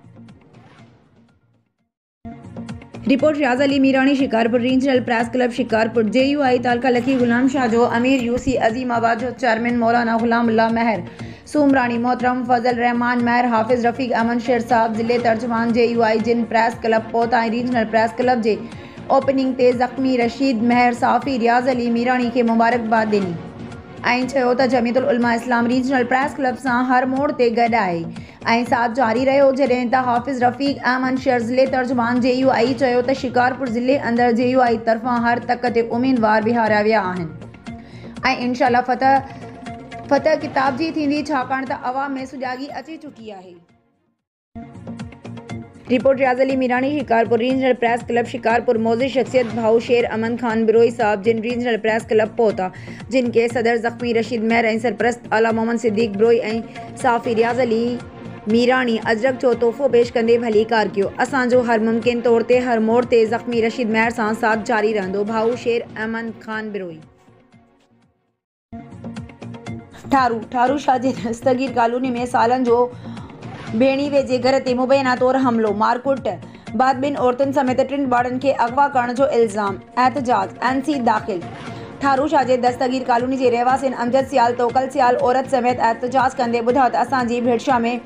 रिपोर्ट रियाज़ Ali Mirani Shikarpur regional press club Shikarpur. JUI तालका lucky Ghulam Shah जो अमीर UC अज़ीमाबाद जो चेयरमैन मौलाना गुलामुल्लाह महर, सूमरानी मोहतरम फजल रहमान महर, हाफिज़ रफ़ीक अमन शेर साहब, ज़िले तर्जुमान JUI जिन प्रेस क्लब पहुता ऐं रीजनल प्रेस क्लब जे ओपनिंग ते ज़ख़्मी रशीद महर साफ़ी रियाज़ अली मीरानी खे मुबारकबाद ॾिनी ऐं चयो त जमीयतुल उलमा इस्लाम रीजनल प्रेस क्लब सां हर मोड़ ते गॾु आहे ऐं साथ जारी रहियो। जॾहिं त हाफिज़ रफ़ीक अहमद शेर ज़िले तर्जुमान JUI चयो त शिकारपुर ज़िले अंदरि JUI तरफ़ां हर तक ते उम्मीदवार बिहारिया विया आहिनि। ऐं इंशाअल्लाह फतह किताब जी थींदी, छाकाणि त अवाम में सुजागी अची चुकी आहे। रिपोर्ट रियाज़ Ali Mirani, Shikarpur. Regional press club Shikarpur. मौजूद शख्सियत भाऊ शेर अमन खान बिरोई साहब, जिन रीजनल प्रेस क्लब पहुता, जिनके सदर ज़ख्मी रशीद मेहर ऐं सरपरस्त आला मोहम्मद सिद्दीक बिरोई ऐं साफ़ी रियाज़ अली मीरानी अजरक जो तोहफ़ो पेश कंदे भली कार कयो। असांजो हर मुमकिन तौर ते हर मोड़ ते ज़ख्मी रशीद मेहर सां साथ जारी रहंदो। भाऊ शेर अमन खान बिरोई। ठारू शाह जे दस्तगीर कॉलोनी में सालन जो भेणीवे जे घर ते मुबैना तौर हमलो, मारकुट बाद ॿिनि औरतुनि समेत 3 ॿारनि खे अगवा करण जो इल्ज़ाम। एहतजाज NC दाख़िल। ठारू शाह जे दस्तगीर कॉलोनी जे रहवासिन अमजद सियाल, तोकल सियाल औरत समेत एहतजाज कंदे ॿुधायो त असांजी भिड़शा में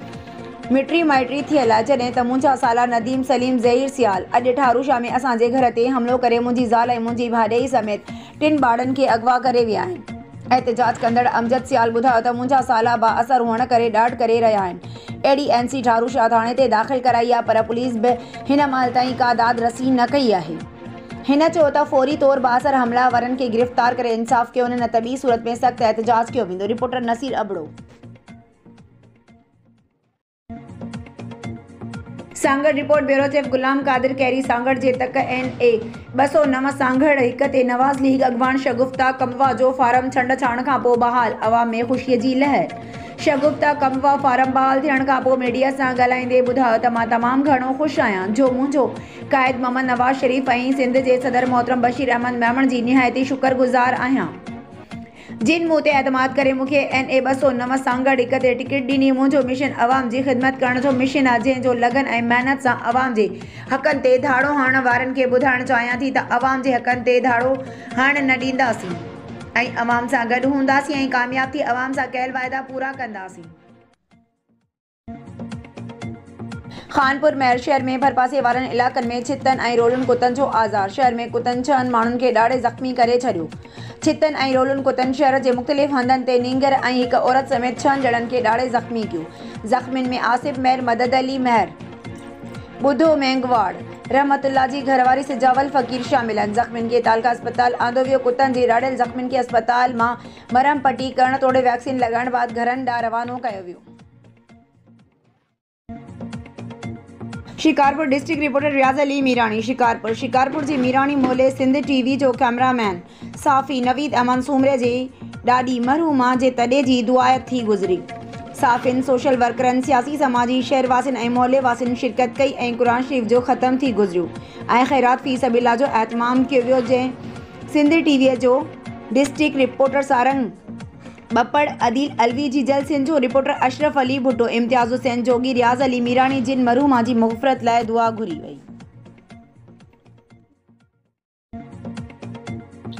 मिटी माइटी थियल आहे, जॾहिं त मुंहिंजा साला नदीम सलीम ज़हीर सियाल अॼु ठारू शाह में असांजे घर ते हमलो करे मुंहिंजी ज़ाल ऐं मुंहिंजी भाॼाई समेत 3 ॿारनि खे अगवा करे विया आहिनि। एहतजाज कंदड़ अमजद सियाल ॿुधायो त मुंहिंजा साला बाअसर हुअण करे ॾाढ करे रहिया आहिनि। अहिड़ी NC ठारू शाह थाणे ते दाख़िल कराई आहे, पर पुलिस बि हिन महिल ताईं का दाद रसी न कई आहे। हिन चयो त फौरी तौर बाअसर हमलावरनि खे गिरफ़्तार करे इंसाफ़ कयो, न त ॿी सूरत में सख़्त एहतजाज कयो वेंदो। Reporter Naseer Abro. Sanghar report bureau chief Ghulam Qadir Kairi Sanghar जे तक NA 209 सांगड़ हिक ते नवाज़ लीग अॻवान शगुफ्ता कमवा जो फार्म छंड छाण खां पोइ बहाल, अवाम में ख़ुशीअ जी लहर। शगुफ्ता कमवा फार्म बहाल थियण खां पोइ मीडिया सां ॻाल्हाईंदे ॿुधायो त मां तमामु घणो ख़ुशि आहियां जो मुंहिंजो क़ाइद मोहम्मद नवाज़ शरीफ़ ऐं सिंध जे सदर मोहतरम बशीर अहमद मेमण जी निहायती शुक्रगुज़ार आहियां, जिन मूं ते एतमाद करे मूंखे NA 209 सांगड़ हिक ते टिकट ॾिनी। मुंहिंजो मिशन अवाम जी ख़िदमत करण जो मिशन आहे, जंहिंजो लगन ऐं महिनत सां अवाम जे हक़नि ते धाड़ो हणण वारनि खे ॿुधाइणु चाहियां थी त अवाम जे हक़नि ते धाड़ो हणण न ॾींदासीं ऐं अवाम सां गॾु हूंदासीं ऐं कामयाब थी अवाम सां कयल वाइदा पूरा कंदासीं। खानपुर महर शहर में भरपासे वारनि इलाक़नि में छितनि ऐं रोलुनि कुतनि जो आज़ार। शहर में कुतनि 6 माण्हुनि खे ॾाढे ज़ख़्मी करे छॾियो। छितनि ऐं रोलुनि कुतनि शहर जे मुख़्तलिफ़ हंधनि ते नींगर ऐं हिक औरत समेत 6 ॼणनि खे ॾाढे ज़ख़्मी कयो। ज़ख़्मियुनि में आसिफ महर, मदद अली महर, ॿुधो मेंगवाड़, रहमतुल्लाह जी घरवारी सिजावल फ़कीर शामिल आहिनि। ज़ख़्मियुनि खे तालका अस्पताल आंदो वियो। कुतनि जे ॾाढियल ज़ख़्मियुनि खे अस्पताल मां मरहम पटी करण तोड़े वैक्सीन लॻाइण बाद घरनि ॾांहुं रवानो कयो वियो। शिकारपुर डिस्ट्रिक्ट रिपोर्टर रियाज़ अली मीरानी, शिकारपुर जी मीरानी मोहल्ले सिंध TV जो कैमरामैन साफ़ी नवीद अमन सूमरे जी ॾाॾी मरहूमा जे तॾे जी दुआ थी गुज़री। साफ़िन, सोशल वर्करनि, सियासी समाजी शहरवासिन ऐं मोहल्ले वासिन शिरकत कई ऐं क़ुरान शरीफ़ जो ख़त्म थी गुज़रियो ऐं ख़ैरात फ़ी सबिलिल्लाह जो एहतमाम कयो वियो। जंहिं सिंध TV जो डिस्ट्रिक्ट रिपोर्टर सारंग बप्पड़, अदील अलवी जी जल सिंध जो रिपोर्टर अशरफ अली भुट्टो, इम्तियाज़ हुसैन जोगी, रियाज़ अली मीरानी जिन मरहूमा जी मग़फ़िरत लाइ दुआ घुरी वई।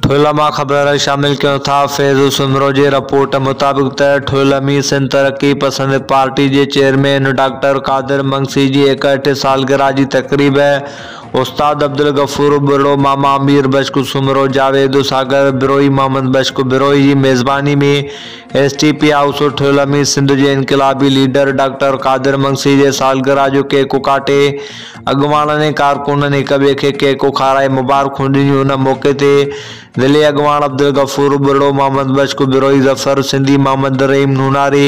ठोला मां ख़बर शामिल कयूं था। फैज़ सुमरो जे रिपोर्ट मुताबिक़ त ठोलमी सिंध तरक़ी पसंद पार्टी जे चेयरमैन डॉक्टर कादिर मंगसी जी 61 सालगिरह जी तक़रीब उस्ताद अब्दुल गफूर बिरड़ो, मामा अमीर बशकु सुमरो, जावेद सागर बिरोई, मोहम्मद बशकु बिरोई जी मेज़बानी में STP हाउस ठोलमी सिंध जे इनक़लाबी लीडर डॉक्टर कादिर मंगसी जे सालगिरह जो केक काटे अॻवाननि ऐं कारकुननि हिक ॿिए खे केक खाराए मुबारकूं ॾिनियूं। उन मौक़े ते दिल्ली अॻवान अब्दुल गफूर बिरड़ो, मोहम्मद बशकु बिरोई, ज़फ़र सिंधी, मोहम्मद रहीम नूनारी,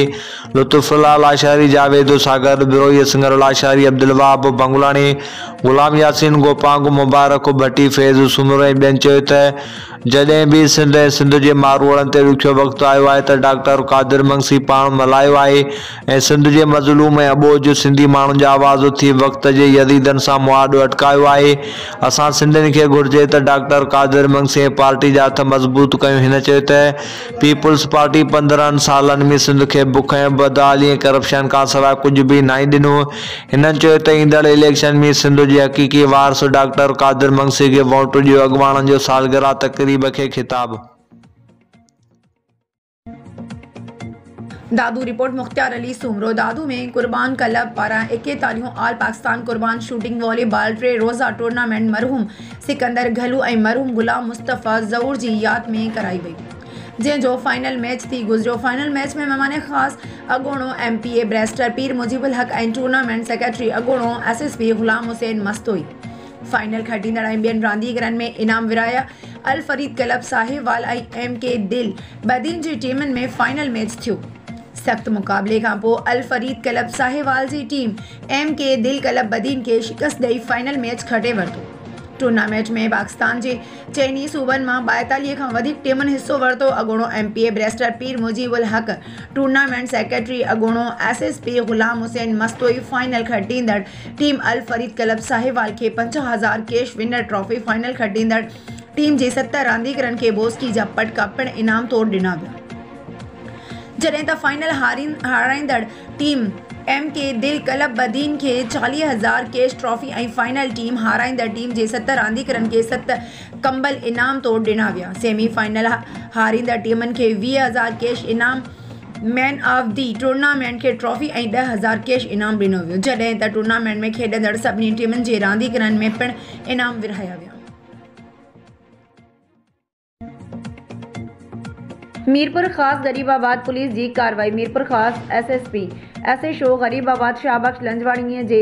लुत्फ़ुल्लाह लाशारी, जावेद सागर बिरोई, असगर लाशारी, अब्दुल वहाब बंगुलानी, गुलाम यासीन गोपांग, मुबारक भट्टी, फैज़ सुमरो ऐं ॿियनि चयो त जॾहिं बि सिंध ऐं सिंध जे मारूड़नि ते ॾुखियो वक़्तु आयो आहे त डॉक्टर कादिर मंगसी पाण मल्हायो आहे ऐं सिंध जे मज़लूम ऐं अॿोझ सिंधी माण्हुनि जा आवाज़ उथी वक़्त जे यदीदनि सां मुआदो अटकायो आहे। असां सिंधियुनि खे घुर्जे त डॉक्टर कादिर मंगसी ऐं पार्टी जा हथ मज़बूत कयूं। हिन चयो त पीपुल्स पार्टी 15 सालनि में सिंध खे बुख ऐं बदहाली ऐं करप्शन खां सवाइ कुझु बि न ॾिनो। हिननि चयो त ईंदड़ इलेक्शन में सिंध जे हक़ीक़ी वारिस डॉक्टर कादिर मंगसी खे वोट ॾियो। अॻवाननि जो सालगिरह तक़रीब खे ख़िताब। दादू रिपोर्ट मुख्तियार अली सूमरो। दादू में कुर्बान क्लब पारां 41 ऑल पाकिस्तान कुर्बान शूटिंग वॉलीबॉल 3 रोज़ा टूर्नामेंट मरहूम सिकंदर घलू ऐं मरहूम गुलाम मुस्तफ़ा ज़हूर जी यादि में कराई वई, जंहिंजो फाइनल मैच थी गुज़रियो। फाइनल मैच में मेहमान ख़ासि अॻूणो MPA बैरिस्टर पीर मुजीबुल हक़ ऐं टूर्नामेंट सेक्रेटरी अॻूणो SSP ग़ुलाम हुसैन मस्तोई। फाइनल खटींदड़ ऐं ॿियनि रांदीगरनि में इनाम विरहाया। अल फरीद क्लब साहिवाल ऐं MK दिल बदीन जी टीमुनि में फाइनल मैच थियो। सख़्त मुक़ाबले खां पोइ अल फरीद क्लब साहिवाल जी टीम MK दिल क्लब बदीन खे शिकस्त ॾेई फाइनल मैच खटे वरितो। टूर्नामेंट में पाकिस्तान जे चइनी सूबनि मां 42 खां वधीक टीमुनि हिसो वरितो। अॻूणो MPA barrister Pir Mujibul Haq, tournament secretary अॻूणो SSP ग़ुलाम हुसैन मस्तोई, फाइनल खटींदड़ टीम अल फरीद क्लब साहिवाल खे 50,000 कैश विनर ट्रॉफी, फाइनल खटींदड़ टीम जे 7 रांदीगरनि खे बोस्की जा पटका पिणु इनाम तौरु ॾिना विया। जॾहिं त फाइनल हाराईंदड़ टीम MK दिल क्लब बदीन खे 40,000 कैश ट्रॉफी ऐं फाइनल टीम हाराईंदड़ टीम जे 7 रांदीगरनि खे 7 कंबल इनाम तौरु ॾिना विया। सेमीफाइनल हारींदड़ टीमुनि खे 20,000 कैश इनाम, मैन ऑफ दी टूर्नामेंट खे ट्रॉफी ऐं 10,000 कैश इनाम ॾिनो वियो। जॾहिं त टूर्नामेंट में खेॾंदड़ सभिनी टीमुनि जे रांदीगरनि में पिणु इनाम विरहाया विया। मीरपुर ख़ास गरीबाबाद पुलिस जी कार्रवाई। मीरपुर ख़ास SSP SHO गरीबाबाद शाहबख्श लंजवाणीअ जे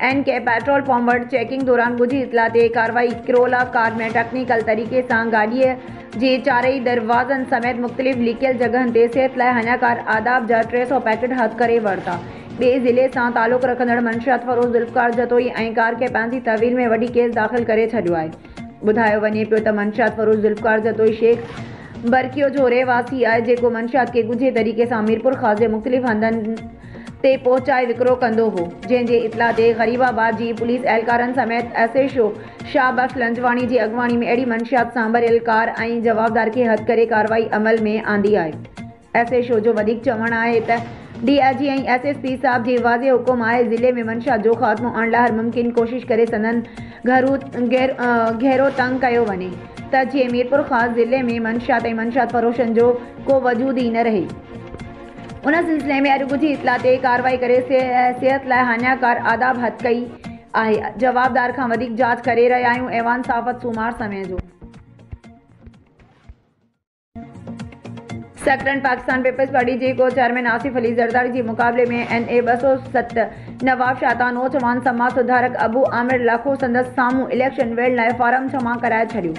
NK पेट्रोल पंप वटि चेकिंग दौरान ॻुझी इतला ते कार्रवाई। करोला कार में टेक्निकल तरीक़े सां गाॾीअ जे चारई दरवाज़नि समेत मुख़्तलिफ़ लिकियल जॻहनि ते सिहत लाइ हञाकार आदाब जा 300 पैकेट हथ करे वरिता। ॿिए ज़िले सां तालुक़ रखंदड़ मंशियात फ़रोज़ ज़ुल्फ़कार जतोई ऐं कार खे पंहिंजी तहवील में वॾी केस दाख़िल करे छॾियो आहे। ॿुधायो वञे पियो त मंशियात फ़रोज़ ज़ुल्फ़कार जतोई शेख बरकियो जो रहवासी आहे, जेको मंशियात खे ॻुझे तरीक़े सां मीरपुर ख़ास जे मुख़्तलिफ़ हंधनि ते पहुचाए विकिरो कंदो हो। जंहिं जे इतला ते गरीबाबाद जी पुलिस एहलकारनि समेत SHO शाहबख्श लंजवाणी जी अॻवानी में अहिड़ी मंशियात सां भरियल कार ऐं जवाबदार खे हथ करे कार्रवाई अमल में आंदी आहे। SHO जो वधीक चवणु आहे त DIG ऐं SSP साहब जे वाज़े हुकुम आहे ज़िले में मंशियात जो ख़ात्मो आणण लाइ हर मुमकिन कोशिश करे संदनि घेरो तंग कयो वञे त जीअं मीरपुर ख़ास ज़िले में मंशियात ऐं मंशियात फ़रोशनि जो को वजूद ई न रहे। उन सिलसिले में अॼु ॻुझी इतला ते कार्रवाई करे सिहत लाइ हानिकार आदाब हथ कई आहे। जवाबदार खां वधीक जांच करे रहिया आहियूं। ऐवान साफ़त सूमार समय जो सेक्रेटरी पाकिस्तान पीपल्स पार्टी जे को चेयरमैन आसिफ अली ज़रदारी जी मुक़ाबले में NA 207 नवाब शाह नौजवान समाज सुधारक अबू आमिर लाखो संदसि साम्हूं इलेक्शन वेड़ लाइ फारम जमा कराए छॾियो।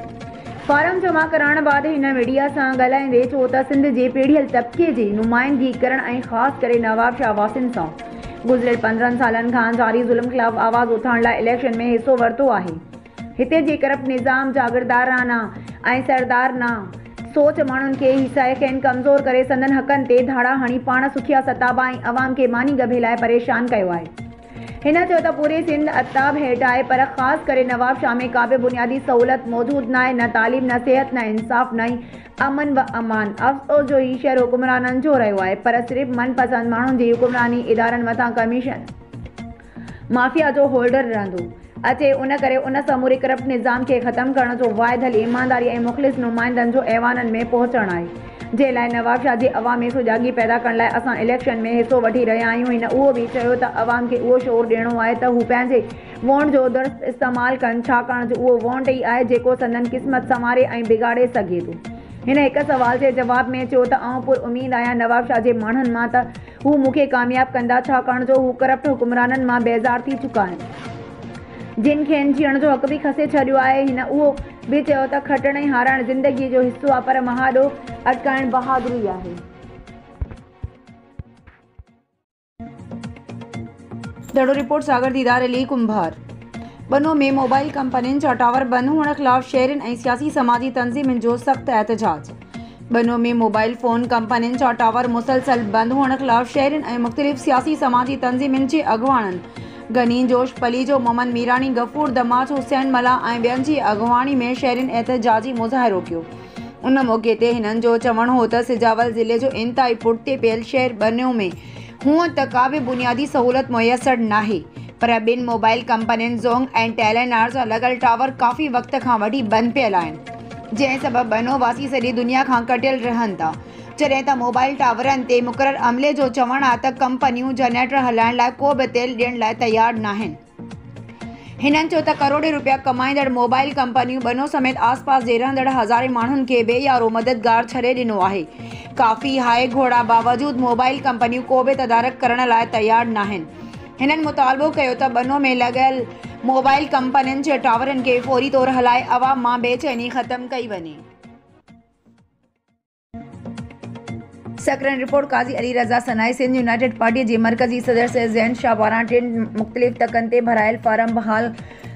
फारम जमा कराइण बाद हिन मीडिया सां ॻाल्हाईंदे चयो त सिंध जे पीढ़ियल तबिके जी नुमाइंदगी करण ऐं ख़ासि करे नवाब शाह वासिन सां गुज़िरियल 15 सालनि खां जारी ज़ुल्म ख़िलाफ़ आवाज़ उथाइण लाइ इलेक्शन में हिसो वरितो आहे। हिते जे करप्ट निज़ाम जागीरदाराना ऐं सरदारना सोच माण्हुनि खे हिसाए खेनि कमज़ोर करे संदन हक़नि ते धाड़ा हणी पाण सुखिया सताबा ऐं अवाम खे मानी गभे लाइ परेशान कयो आहे। हिन चयो त पूरे सिंध अताब हेठि आहे, पर ख़ासि करे नवाब शाह में का बि बुनियादी सहूलियत मौजूदु न आहे, न तालीम, न सिहत, न इंसाफ़, न ई अमन व अमान। अफ़सोस जो ही शहर हुकुमराननि जो रहियो आहे, पर सिर्फ़ु मनपसंद माण्हुनि जी हुकुमरानी इदारनि मथां कमीशन माफ़िया जो होल्डर रहंदो अचे। उन करे उन समूरे करप्ट निज़ाम खे ख़तमु करण जो वाइद हल ईमानदारी ऐं मुख़लिस नुमाइंदनि जो ऐवाननि में पहुचणु आहे, जे लाइ नवाब शाह जे अवाम में सुजाॻी पैदा करण लाइ असां इलेक्शन में हिसो वठी रहिया आहियूं। हिन उहो बि चयो त अवाम खे उहो शोर ॾियणो आहे त हू पंहिंजे वोट जो दुरुस्त इस्तेमालु कनि, छाकाणि जो उहो वोट ई आहे जेको संदनि क़िस्मत संवारे ऐं बिगाड़े सघे थो। हिन हिक सवाल जे जवाब में चयो त आउं पुर उमीद आहियां नवाब शाह जे माण्हुनि मां त हू मूंखे कामयाबु कंदा, छाकाणि जो हू करप्ट हुकुमराननि मां बेज़ार थी चुका आहिनि, जिन खे जीअण जो हक़ बि खसे छॾियो आहे। हिन उहो बि चयो त खटण ऐं हाराइण ज़िंदगीअ जो हिसो आहे, पर महाॾो अटकाइण बहादुरी आहे। दड़ो रिपोर्ट सागर दीदार अली कुंभार। बनो में मोबाइल कंपनियुनि जा टावर बंदि हुअण ख़िलाफ़ शहरियुनि ऐं सियासी समाजी तंज़ीमुनि जो सख़्तु एहतजाज। बनो में मोबाइल फ़ोन कंपनियुनि जा टावर मुसलसल बंदि हुअण ख़िलाफ़ शहरियुनि ऐं मुख़्तलिफ़ सियासी समाजी तंज़ीमुनि जे अॻुवाणनि गनी जोश पलीजो, मोहम्मद मीरानी, गफ़ूर दमाच, हुसैन मला ऐं ॿियनि जी अॻुवाणी में शहरियुनि एहतजाजी मुज़ाहिरो कयो। उन मौक़े ते हिननि जो चवणु हो त सिजावल ज़िले जो इंतिहाई पुठिते पियल शहर बनो में हूअं त का बि बुनियादी सहूलियत मुयसरु नाहे, पर ॿिनि मोबाइल कंपनियुनि ज़ोंग ऐं टेलेनॉर सां लॻल टावर काफ़ी वक़्त खां वठी बंदि पियल आहिनि, जंहिं सबबि बनो वासी सॼी दुनिया खां कटियल रहनि था। जॾहिं त मोबाइल टावरनि ते मुक़ररु अमले जो चवणु आहे त कंपनियूं जनरेटर हलाइण लाइ को बि तेल ॾियण लाइ तयारु नाहिनि। हिननि चयो त करोड़े रुपया कमाईंदड़ मोबाइल कंपनियूं बनो समेत आसपास जे रहंदड़ हज़ारे माण्हुनि खे बेयारो मददगार छॾे ॾिनो आहे। काफ़ी हाए घोड़ा बावजूदि मोबाइल कंपनियूं को बि तदारक करण लाइ तयारु नाहिनि। हिननि मुतालबो कयो त बनो में लॻियल मोबाइल कंपनियुनि जे टावरनि खे फौरी तौर हलाए अवाम मां बेचैनी ख़त्म कई वञे। सकरन रिपोर्ट काज़ी अली रज़ा सनाई सिंध यूनाइटेड पार्टी जे मरकज़ी सदर सैयद ज़ैन शाह पारां 3 मुख़्तलिफ़ तकनि ते भरायल फारम बहाल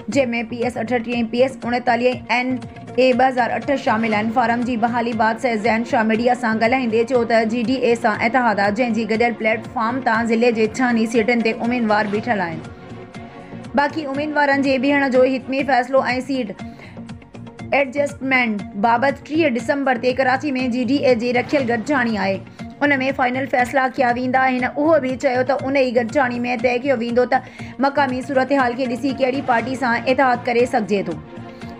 जंहिंमें PS 38 PS 39 NA 2008 शामिल आहिनि। फारम जी बहाली बाद सैयद ज़ैन शाह मीडिया सां ॻाल्हाईंदे चयो त GDA सां इतिहाद आहे जंहिंजी गॾियल प्लेटफॉर्म तां ज़िले जे 6 सीटनि ते उम्मीदवार बीठल आहिनि। बाक़ी उम्मीदवारनि जे बीहण जो हितमी फ़ैसिलो ऐं सीट एडजस्टमेंट बाबति 3 डिसंबर ते कराची में GDA जी रखियल गॾिजाणी आहे। उन में फाइनल फ़ैसिला कया वेंदा। हिन उहो बि चयो त उन ई गॾिजाणी में तइ कयो वेंदो त मक़ामी सूरतहाल खे ॾिसी कहिड़ी पार्टी सां इतिहाद करे सघिजे थो।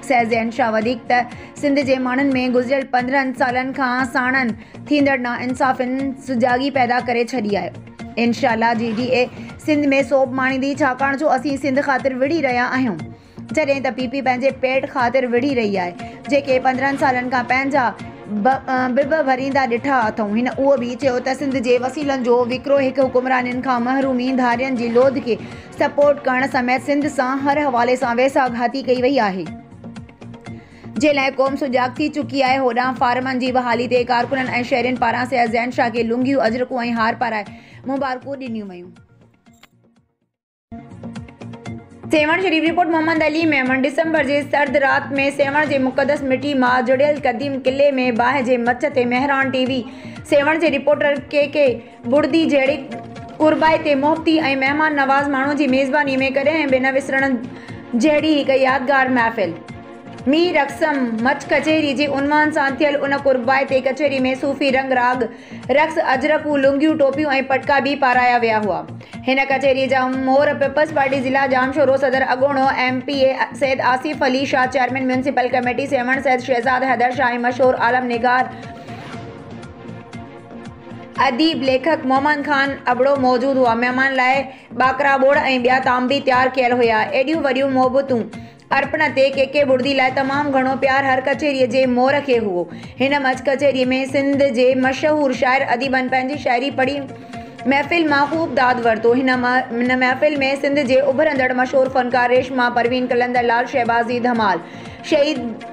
सैयद ज़ैन शाह वधीक त सिंध जे माण्हुनि में गुज़िरियल 15 सालनि खां साणनि थींदड़ नाइंसाफ़ियुनि सुजाॻी पैदा करे छॾी आहे। इंशाअल्लाह GDA सिंध में सोभ माणींदी छाकाणि जो असीं सिंध ख़ातिर विढ़ी रहिया आहियूं जॾहिं त PP पंहिंजे पेट ख़ातिर विढ़ी रही आहे जेके 15 सालनि खां पंहिंजा बिब भरींदा ॾिठा अथऊं। हिन उहो बि चयो त सिंध जे वसीलनि जो विकिरो हिकु हुकुमराननि खां महरूमी धारियनि जी लोध खे सपोर्ट करण समेत सिंध सां हर हवाले सां वेसाघाती कई वई आहे जे लाइ क़ौम सुजाॻ थी चुकी आहे। होॾां फारमनि जी बहाली ते कारकुननि ऐं शहरियुनि पारां सैयद ज़ैन शाह खे लुंगियूं अजरकूं ऐं हार पाराए मुबारकूं ॾिनियूं वयूं। सेवण शरीफ रिपोर्ट मोहम्मद अली मेमन डिसंबर जे सर्द रात में सेवण जे मुक़दस मिट्टी मां जुड़ियल क़दीम किले में बाहि जे मच ते मेहरान TV सेवण जे रिपोर्टर के बुर्दी जहिड़ी कुर्बाई ते मोहब्बती ऐं महिमान नवाज़ माण्हू जी मेज़बानी में कॾहिं बि न विसरण जहिड़ी हिकु यादगार महफ़िल मीर अक़सम मच कचहरी जे उनवान सां थियल उन कुर्बाई ते कचहरी में सूफ़ी रंग राग रक़्स अजरकूं लुंगियूं टोपियूं ऐं पटका बि पाराया विया हुआ। हिन कचहरी जा मोहर पीपल्स पार्टी ज़िला जामशोरो सदर अगोणो MPA Syed Asif Ali Shah chairman municipal committee Sehwan Syed Shahzad Haider Shah ऐं मशहूर आलम निगार अदीब लेखक मोहम्मद खान अबड़ो मौजूद हुआ। महिमान लाइ बाकरा बोड़ ऐं ॿिया ताम बि तयारु कयल हुया। एॾियूं वॾियूं मोहबतूं अर्पण ते के बुर्दी लाइ तमामु घणो प्यार हर कचहरीअ जे मोर खे हुओ। हिन मच कचहरीअ में सिंध जे मशहूर शाइर अदीबनि पंहिंजी शाइरी पढ़ी महफ़िल मां ख़ूब दाद वरितो। हिन महफ़िल में सिंध जे उभरंदड़ मशहूर फ़नकार रेशमा परवीन कलंदर लाल शहबाज़ी धमाल शहीद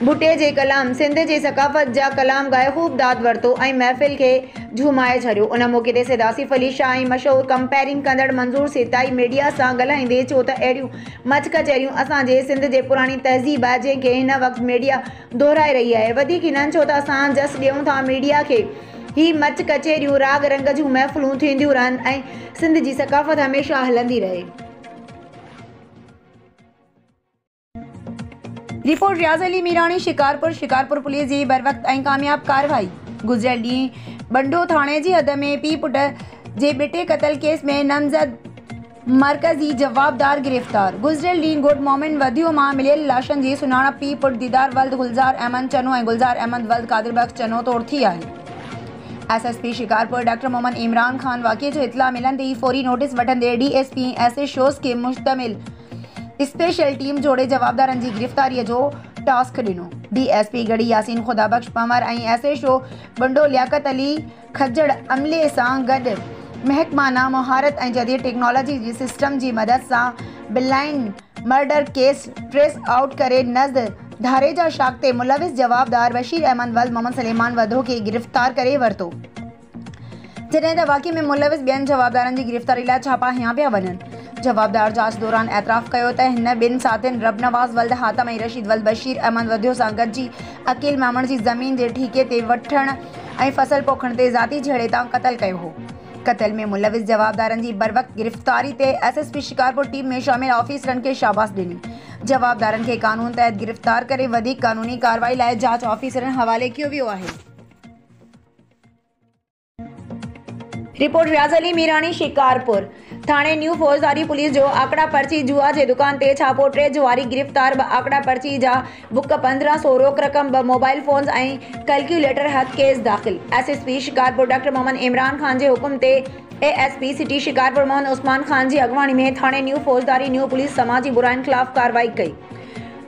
भुटे जे कलाम सिंध जे सक़ाफ़त जा कलाम ॻाए ख़ूब दाद वरितो ऐं महफ़िल खे झूमाए छॾियो। उन मौक़े ते सैयद आसिफ अली शाह ऐं मशहूर कंपेयरिंग कंदड़ मंज़ूर सिताई मीडिया सां ॻाल्हाईंदे चयो त अहिड़ियूं मच कचहरियूं असांजे सिंध जे पुराणी तहज़ीब आहे जंहिंखे हिन वक़्तु मीडिया दोहिराए रही आहे। वधीक हिननि छो त असां जस ॾियूं था मीडिया खे ही मच कचहरियूं राग रंग जूं महफ़िलूं थींदियूं रहनि ऐं सिंध जी सक़ाफ़त हमेशह हलंदी रहे। रिपोर्ट रियाज़ अली मीरानी शिकारपुर पुलिस जी बरवक़्त ऐं कामयाब कार्रवाई। गुज़िरियल ॾींहुं बंडो थाणे जी हद में पीउ पुट जे बेटे क़त्ल केस में नामज़द मरकज़ी जवाबदार गिरफ़्तार। गुज़िरियल ॾींहुं गुड मोमिन वधियो मां मिलियल लाशनि जी सुञाणप पीउ पुट दीदार वल्द गुलज़ार अहमद चनो ऐं गुलज़ार अहमद वल्द कादिर बख्श चनो तौर थी आहे। SSP शिकारपुर डॉक्टर मोहम्मद इमरान खान वाक़िए जो इतला मिलंदे ई फौरी नोटिस वठंदे DSP ऐसे शोज़ खे मुश्तमिल स्पेशल टीम जोड़े जवाबदारनि जी गिरफ़्तारीअ जो टास्क ॾिनो। DSP गढ़ी यासीन खुदाबख्श पंवर ऐं ऐसे शो बंडो लियाकत अली खजड़ अमले सां गॾु महकमाना महारत ऐं जदीद टेक्नोलॉजी जी सिस्टम जी मदद सां blind murder case trace out करे नज़द धारे जा शाख ते मुलविस जवाबदार बशीर अहमद वल्द मोहम्मद सलेमान वधो खे गिरफ़्तार करे वरितो। जॾहिं त वाक़ई में मुलविस ॿियनि जवाबदारनि जी गिरफ़्तारी लाइ छापा हयां पिया वञनि। जवाबदार जांच दौरान एतराफ़ कयो त हिन ॿिनि साथियुनि रब नवाज़ वल्द हातम ऐं रशीद वल्द बशीर अहमद वधियो सां गॾिजी अकील मामण जी ज़मीन जे ठीके ते वठण ऐं फसल पोखण ते ज़ाती झेड़े तां क़त्ल कयो हो। क़त्ल में मुलविस जवाबदारनि जी बरवक़्त गिरफ़्तारी ते SSP शिकारपुर टीम में शामिल ऑफिसरनि खे शाबाश ॾिनी। जवाबदारनि खे कानून तहत गिरफ़्तार करे वधीक कानूनी कार्रवाई लाइ जांच ऑफिसरनि हवाले कयो वियो आहे। रिपोर्ट रियाज़ अली मीरानी शिकारपुर थाणे न्यू फौजदारी पुलिस जो आकड़ा पर्ची जुआ जे दुकान ते छापो 3 जुआरी गिरफ़्तार 2 आकड़ा पर्ची जा बुक 1500 रोक रक़म 2 मोबाइल फोन्स ऐं कैलकुलेटर हथ केस दाख़िल। SSP शिकारपुर डॉक्टर मोहम्मद इमरान खान जे हुकुम ते ASP सिटी शिकारपुर मोहम्मद उस्मान खान जी अगवानी में थाणे न्यू फौजदारी न्यू पुलिस समाजी बुराइनि ख़िलाफ़ कार्रवाई कई।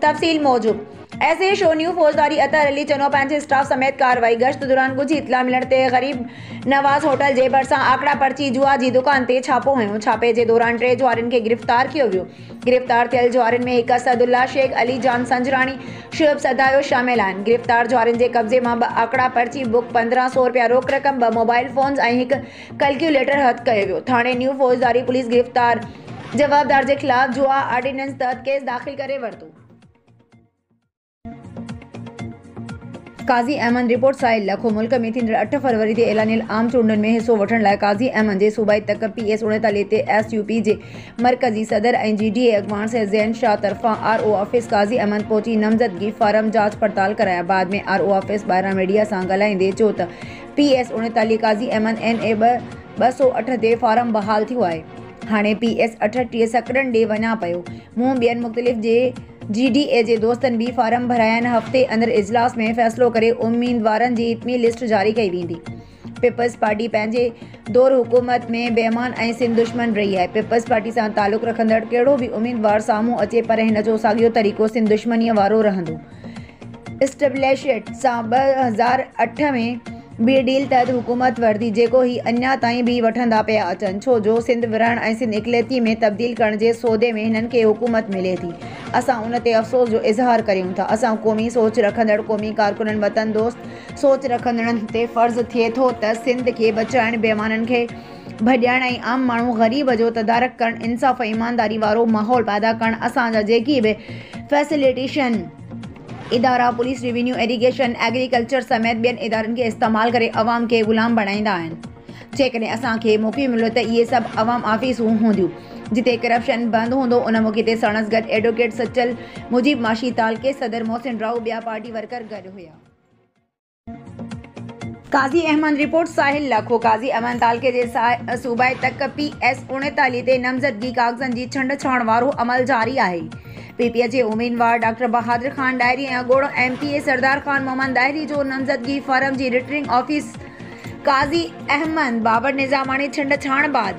तफ़सील मौजूद ऐसे शो न्यू फौजदारी अतर अली चनो पंहिंजे स्टाफ समेत कार्रवाई गश्त दौरान कुछ इतला मिलण ते गरीब नवाज होटल जे भरिसां आकड़ा पर्ची जुआ जी दुकान ते छापो हयो। छापे जे दौरान 3 जुआरिन खे गिरफ्तार कियो वियो। गिरफ्तार थियल जुआरिन में हिक असदुल्ला शेख, अली जान संजरानी, शुएब सदायो शामिल आहिनि। गिरफ्तार जुआरिन जे कब्जे मां 2 आकड़ा पर्ची बुक, 1500 रुपया रोक रक़म, 2 मोबाइल फोन्स ऐं हिक कैलकुलेटर हथ कयो वियो। थाणे न्यू फौजदारी पुलिस गिरफ्तार जवाबदार जे खिलाफ जुआ ऑर्डिनेंस तहत केस दाख़िल करे वरितो। काज़ी अहमद रिपोर्ट साहिल लखो मुल्क में थींदड़ 8 फरवरी ते ऐलानियल आम चूंडुनि में हिसो वठण लाइ काज़ी अहमद जे सूबाई तक PS39 ते SUP जे मरकज़ी सदर ऐं GDA अॻवान से ज़ैन शाह तरफ़ां RO ऑफिस काज़ी अहमद पहुची नामज़दगी फारम जांच पड़ताल कराया। बाद में RO ऑफिस ॿाहिरां मीडिया सां ॻाल्हाईंदे चयो त PS39 काज़ी अहमद NA 208 ते फारम बहाल थियो आहे। हाणे PS38 सकड़नि ॾे वञा पियो। मूं ॿियनि मुख़्तलिफ़ जे GDA जे दोस्तनि बि फारम भराया आहिनि। हफ़्ते अंदरि इजलास में फ़ैसिलो करे उम्मीदवारनि जी हितमी लिस्ट जारी कई वेंदी। पीपल्स पार्टी पंहिंजे दौर हुकूमत में बेईमान ऐं सिंध दुश्मन रही आहे। पीपल्स पार्टी सां तालुक़ रखंदड़ कहिड़ो बि उम्मीदवार साम्हूं अचे पर हिन जो साॻियो तरीक़ो सिंध दुश्मनीअ वारो रहंदो। इस्टेब्लिशमेंट सां 2008 में बी डील तहत हुकूमत वरिती, जेको ही अञा ताईं बि वठंदा पिया अचनि, छो जो सिंध विरहण ऐं सिंध इकलियती में तब्दील करण जे सौदे में हिननि खे हुकूमत मिले थी। असां उन ते अफ़सोस जो इज़हार करियूं था। असां क़ौमी सोच रखंदड़ क़ौमी कारकुननि, वतन दोस्त सोच रखंदड़नि ते फ़र्ज़ु थिए थो त सिंध खे बचाइण, बेईमाननि खे भॼाइण ऐं आम माण्हू ग़रीब जो तदारक करणु, इंसाफ़ ऐं ईमानदारी वारो माहौल पैदा करणु, असांजा जेकी बि फैसिलिटेशन इदारा पुलिस, रेवेन्यू, इरिगेशन, एग्रीकल्चर समेत ॿियनि इदारनि खे इस्तेमालु करे अवाम खे ग़ुलाम बणाईंदा आहिनि। जेकॾहिं असांखे मौक़ो मिलियो त इहे सभु अवाम ऑफिसूं हूंदियूं जिते करप्शन बंदि हूंदो। उन मौक़े ते साणस गॾु एडवोकेट सचल, मुजीब माशी, तालके सदर मोहसिन राव, ॿिया पार्टी वर्कर गॾु हुया। काज़ी अहमद रिपोर्ट साहिल लखो। काज़ी अहमद तालके जे सूबाई तक PS39 ते नामज़दगी कागज़नि जी छंड छाण वारो अमल जारी आहे। PPA जे उम्मीदवार डॉक्टर बहादुर खान डायरी ऐं अॻोड़ो MPA सरदार खान मोहम्मद डायरी जो नामज़दगी फारम जी रिटर्निंग ऑफिस काज़ी अहमद बाबर निज़ामानी छंड छाण बाद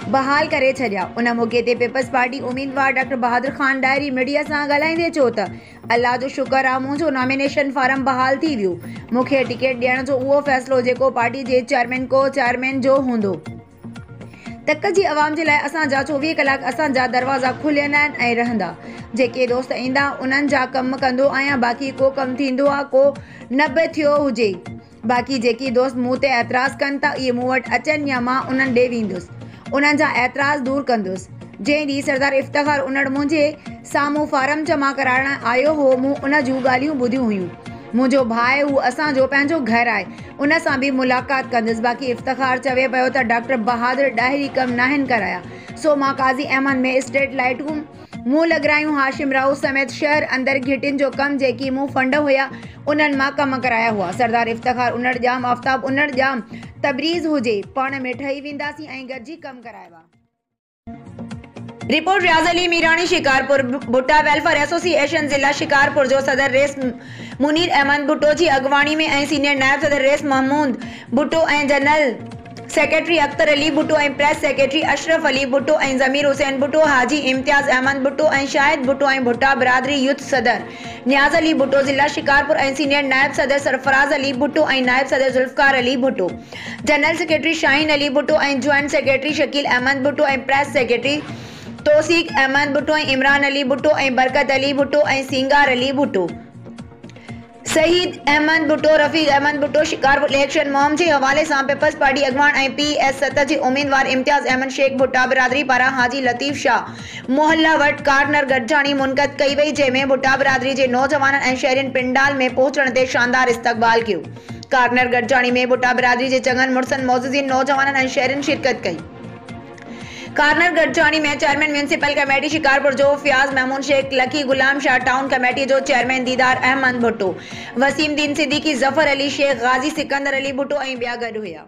बहाल करे छॾिया। उन मौक़े ते पीपल्स पार्टी उम्मीदवार डॉक्टर बहादुर खान डायरी मीडिया सां ॻाल्हाईंदे चयो त अल्लाह जो शुक्र आहे, मुंहिंजो नॉमिनेशन फारम बहाल थी वियो। मूंखे टिकट ॾियण जो उहो फ़ैसिलो जेको पार्टी जे चेयरमैन जो हूंदो। तक जी आवाम जे लाइ असांजा 24 कलाक असांजा दरवाज़ा खुलियल आहिनि ऐं रहंदा। जेके दोस्त ईंदा उन्हनि जा कम कंदो आहियां। बाक़ी को कमु थींदो आहे, को न बि थियो हुजे। बाक़ी जेकी दोस्त मूं ते एतिराज़ कनि था, इहे मूं वटि अचनि या मां उन्हनि ॾे वेंदुसि, उन्हनि जा एतिराज़ दूर कंदुसि। जंहिं ॾींहुं सरदार इफ़्तिख़ार उन्हड़ मुंहिंजे साम्हूं फारम जमा कराइण आयो हो, मूं उन जूं ॻाल्हियूं ॿुधियूं हुयूं। मुंहिंजो भाउ आहे, हू असांजो पंहिंजो घरु आहे, उन सां बि मुलाक़ात कंदुसि। बाक़ी इफ़्तिख़ार चवे पियो त डॉक्टर बहादुर डायरी कम नाहिनि कराया, सो मां काज़ी अहमद में स्ट्रीट लाइटूं मूं लॻरायूं। हाशिम राव समेत शहर अंदरि घिटियुनि जो कमु जेकी मूं फंड हुया उन्हनि मां कम कराया हुआ। सरदार इफ़्तिख़ार उन्हड़ जाम, आफ्ताब उन्हड़ जाम, तबरीज़ हुजे, पाण में ठही वेंदासीं ऐं गॾिजी कमु कराइबा। रिपोर्ट रियाज़ अली मीरानी, शिकारपुर। भुट्टा वेलफेयर एसोसिएशन ज़िला शिकारपुर जो सदर रेस मुनीर अहमद भुट्टो जी अॻवानी में ऐं सीनियर नायब सदर रेस महमूद भुट्टो ऐं जनरल सेक्रेटरी अख्तर अली भुट्टो ऐं प्रेस सेक्रेटरी अशरफ अली भुट्टो ऐं ज़मीर हुसैन भुट्टो, हाजी इम्तियाज़ अहमद भुट्टो ऐं शाहिद भुट्टो ऐं भुट्टा बिरादरी यूथ सदर नियाज़ अली भुट्टो, ज़िला शिकारपुर ऐं सीनियर नायब सदर सरफराज अली भुट्टो ऐं नायब सदर जुल्फ़कार अली भुट्टो, जनरल सेक्रेटरी शाहीन अली भुट्टो ऐं ज्वाइंट सेक्रेटरी शकील अहमद भुट्टो ऐं प्रेस सेक्रेटरी तौसीक अहमद भुट्टो ऐं इमरान अली भुट्टो ऐं बरकत अली भुट्टो ऐं सिंगार अली भुट्टो, शहीद अहमद भुट्टो, रफ़ीक अहमद भुट्टो। शिकारपुर इलेक्शन मुहिम जे हवाले सां पीपल्स पार्टी अॻवान ऐं PS7 जे उम्मीदवार इम्तियाज़ अहमद शेख भुट्टा बिरादरी पारां हाजी लतीफ़ शाह मोहल्ला वटि कार्नर गॾिजाणी मुनक़द कई वई, जंहिंमें भुट्टा बिरादरी जे नौजवाननि ऐं शहरियुनि पिंडाल में पहुचण ते शानदार इस्तक़बाल कयो। कार्नर गॾिजाणी में भुट्टा बिरादरी जे चङनि मुड़सनि, मौजूदीन, नौजवाननि ऐं शहरियुनि शिरकत कई। कार्नर गॾिजाणी में चेयरमैन म्यूनिसिपल कमेटी शिकारपुर जो Fayyaz Mahmud Sheikh, lucky Ghulam Shah town committee जो चेयरमैन दीदार अहमद भुट्टो, वसीम दीन सिद्दीकी, ज़फ़र अली शेख, गाज़ी सिकंदर अली भुट्टो ऐं ॿिया गॾु हुया।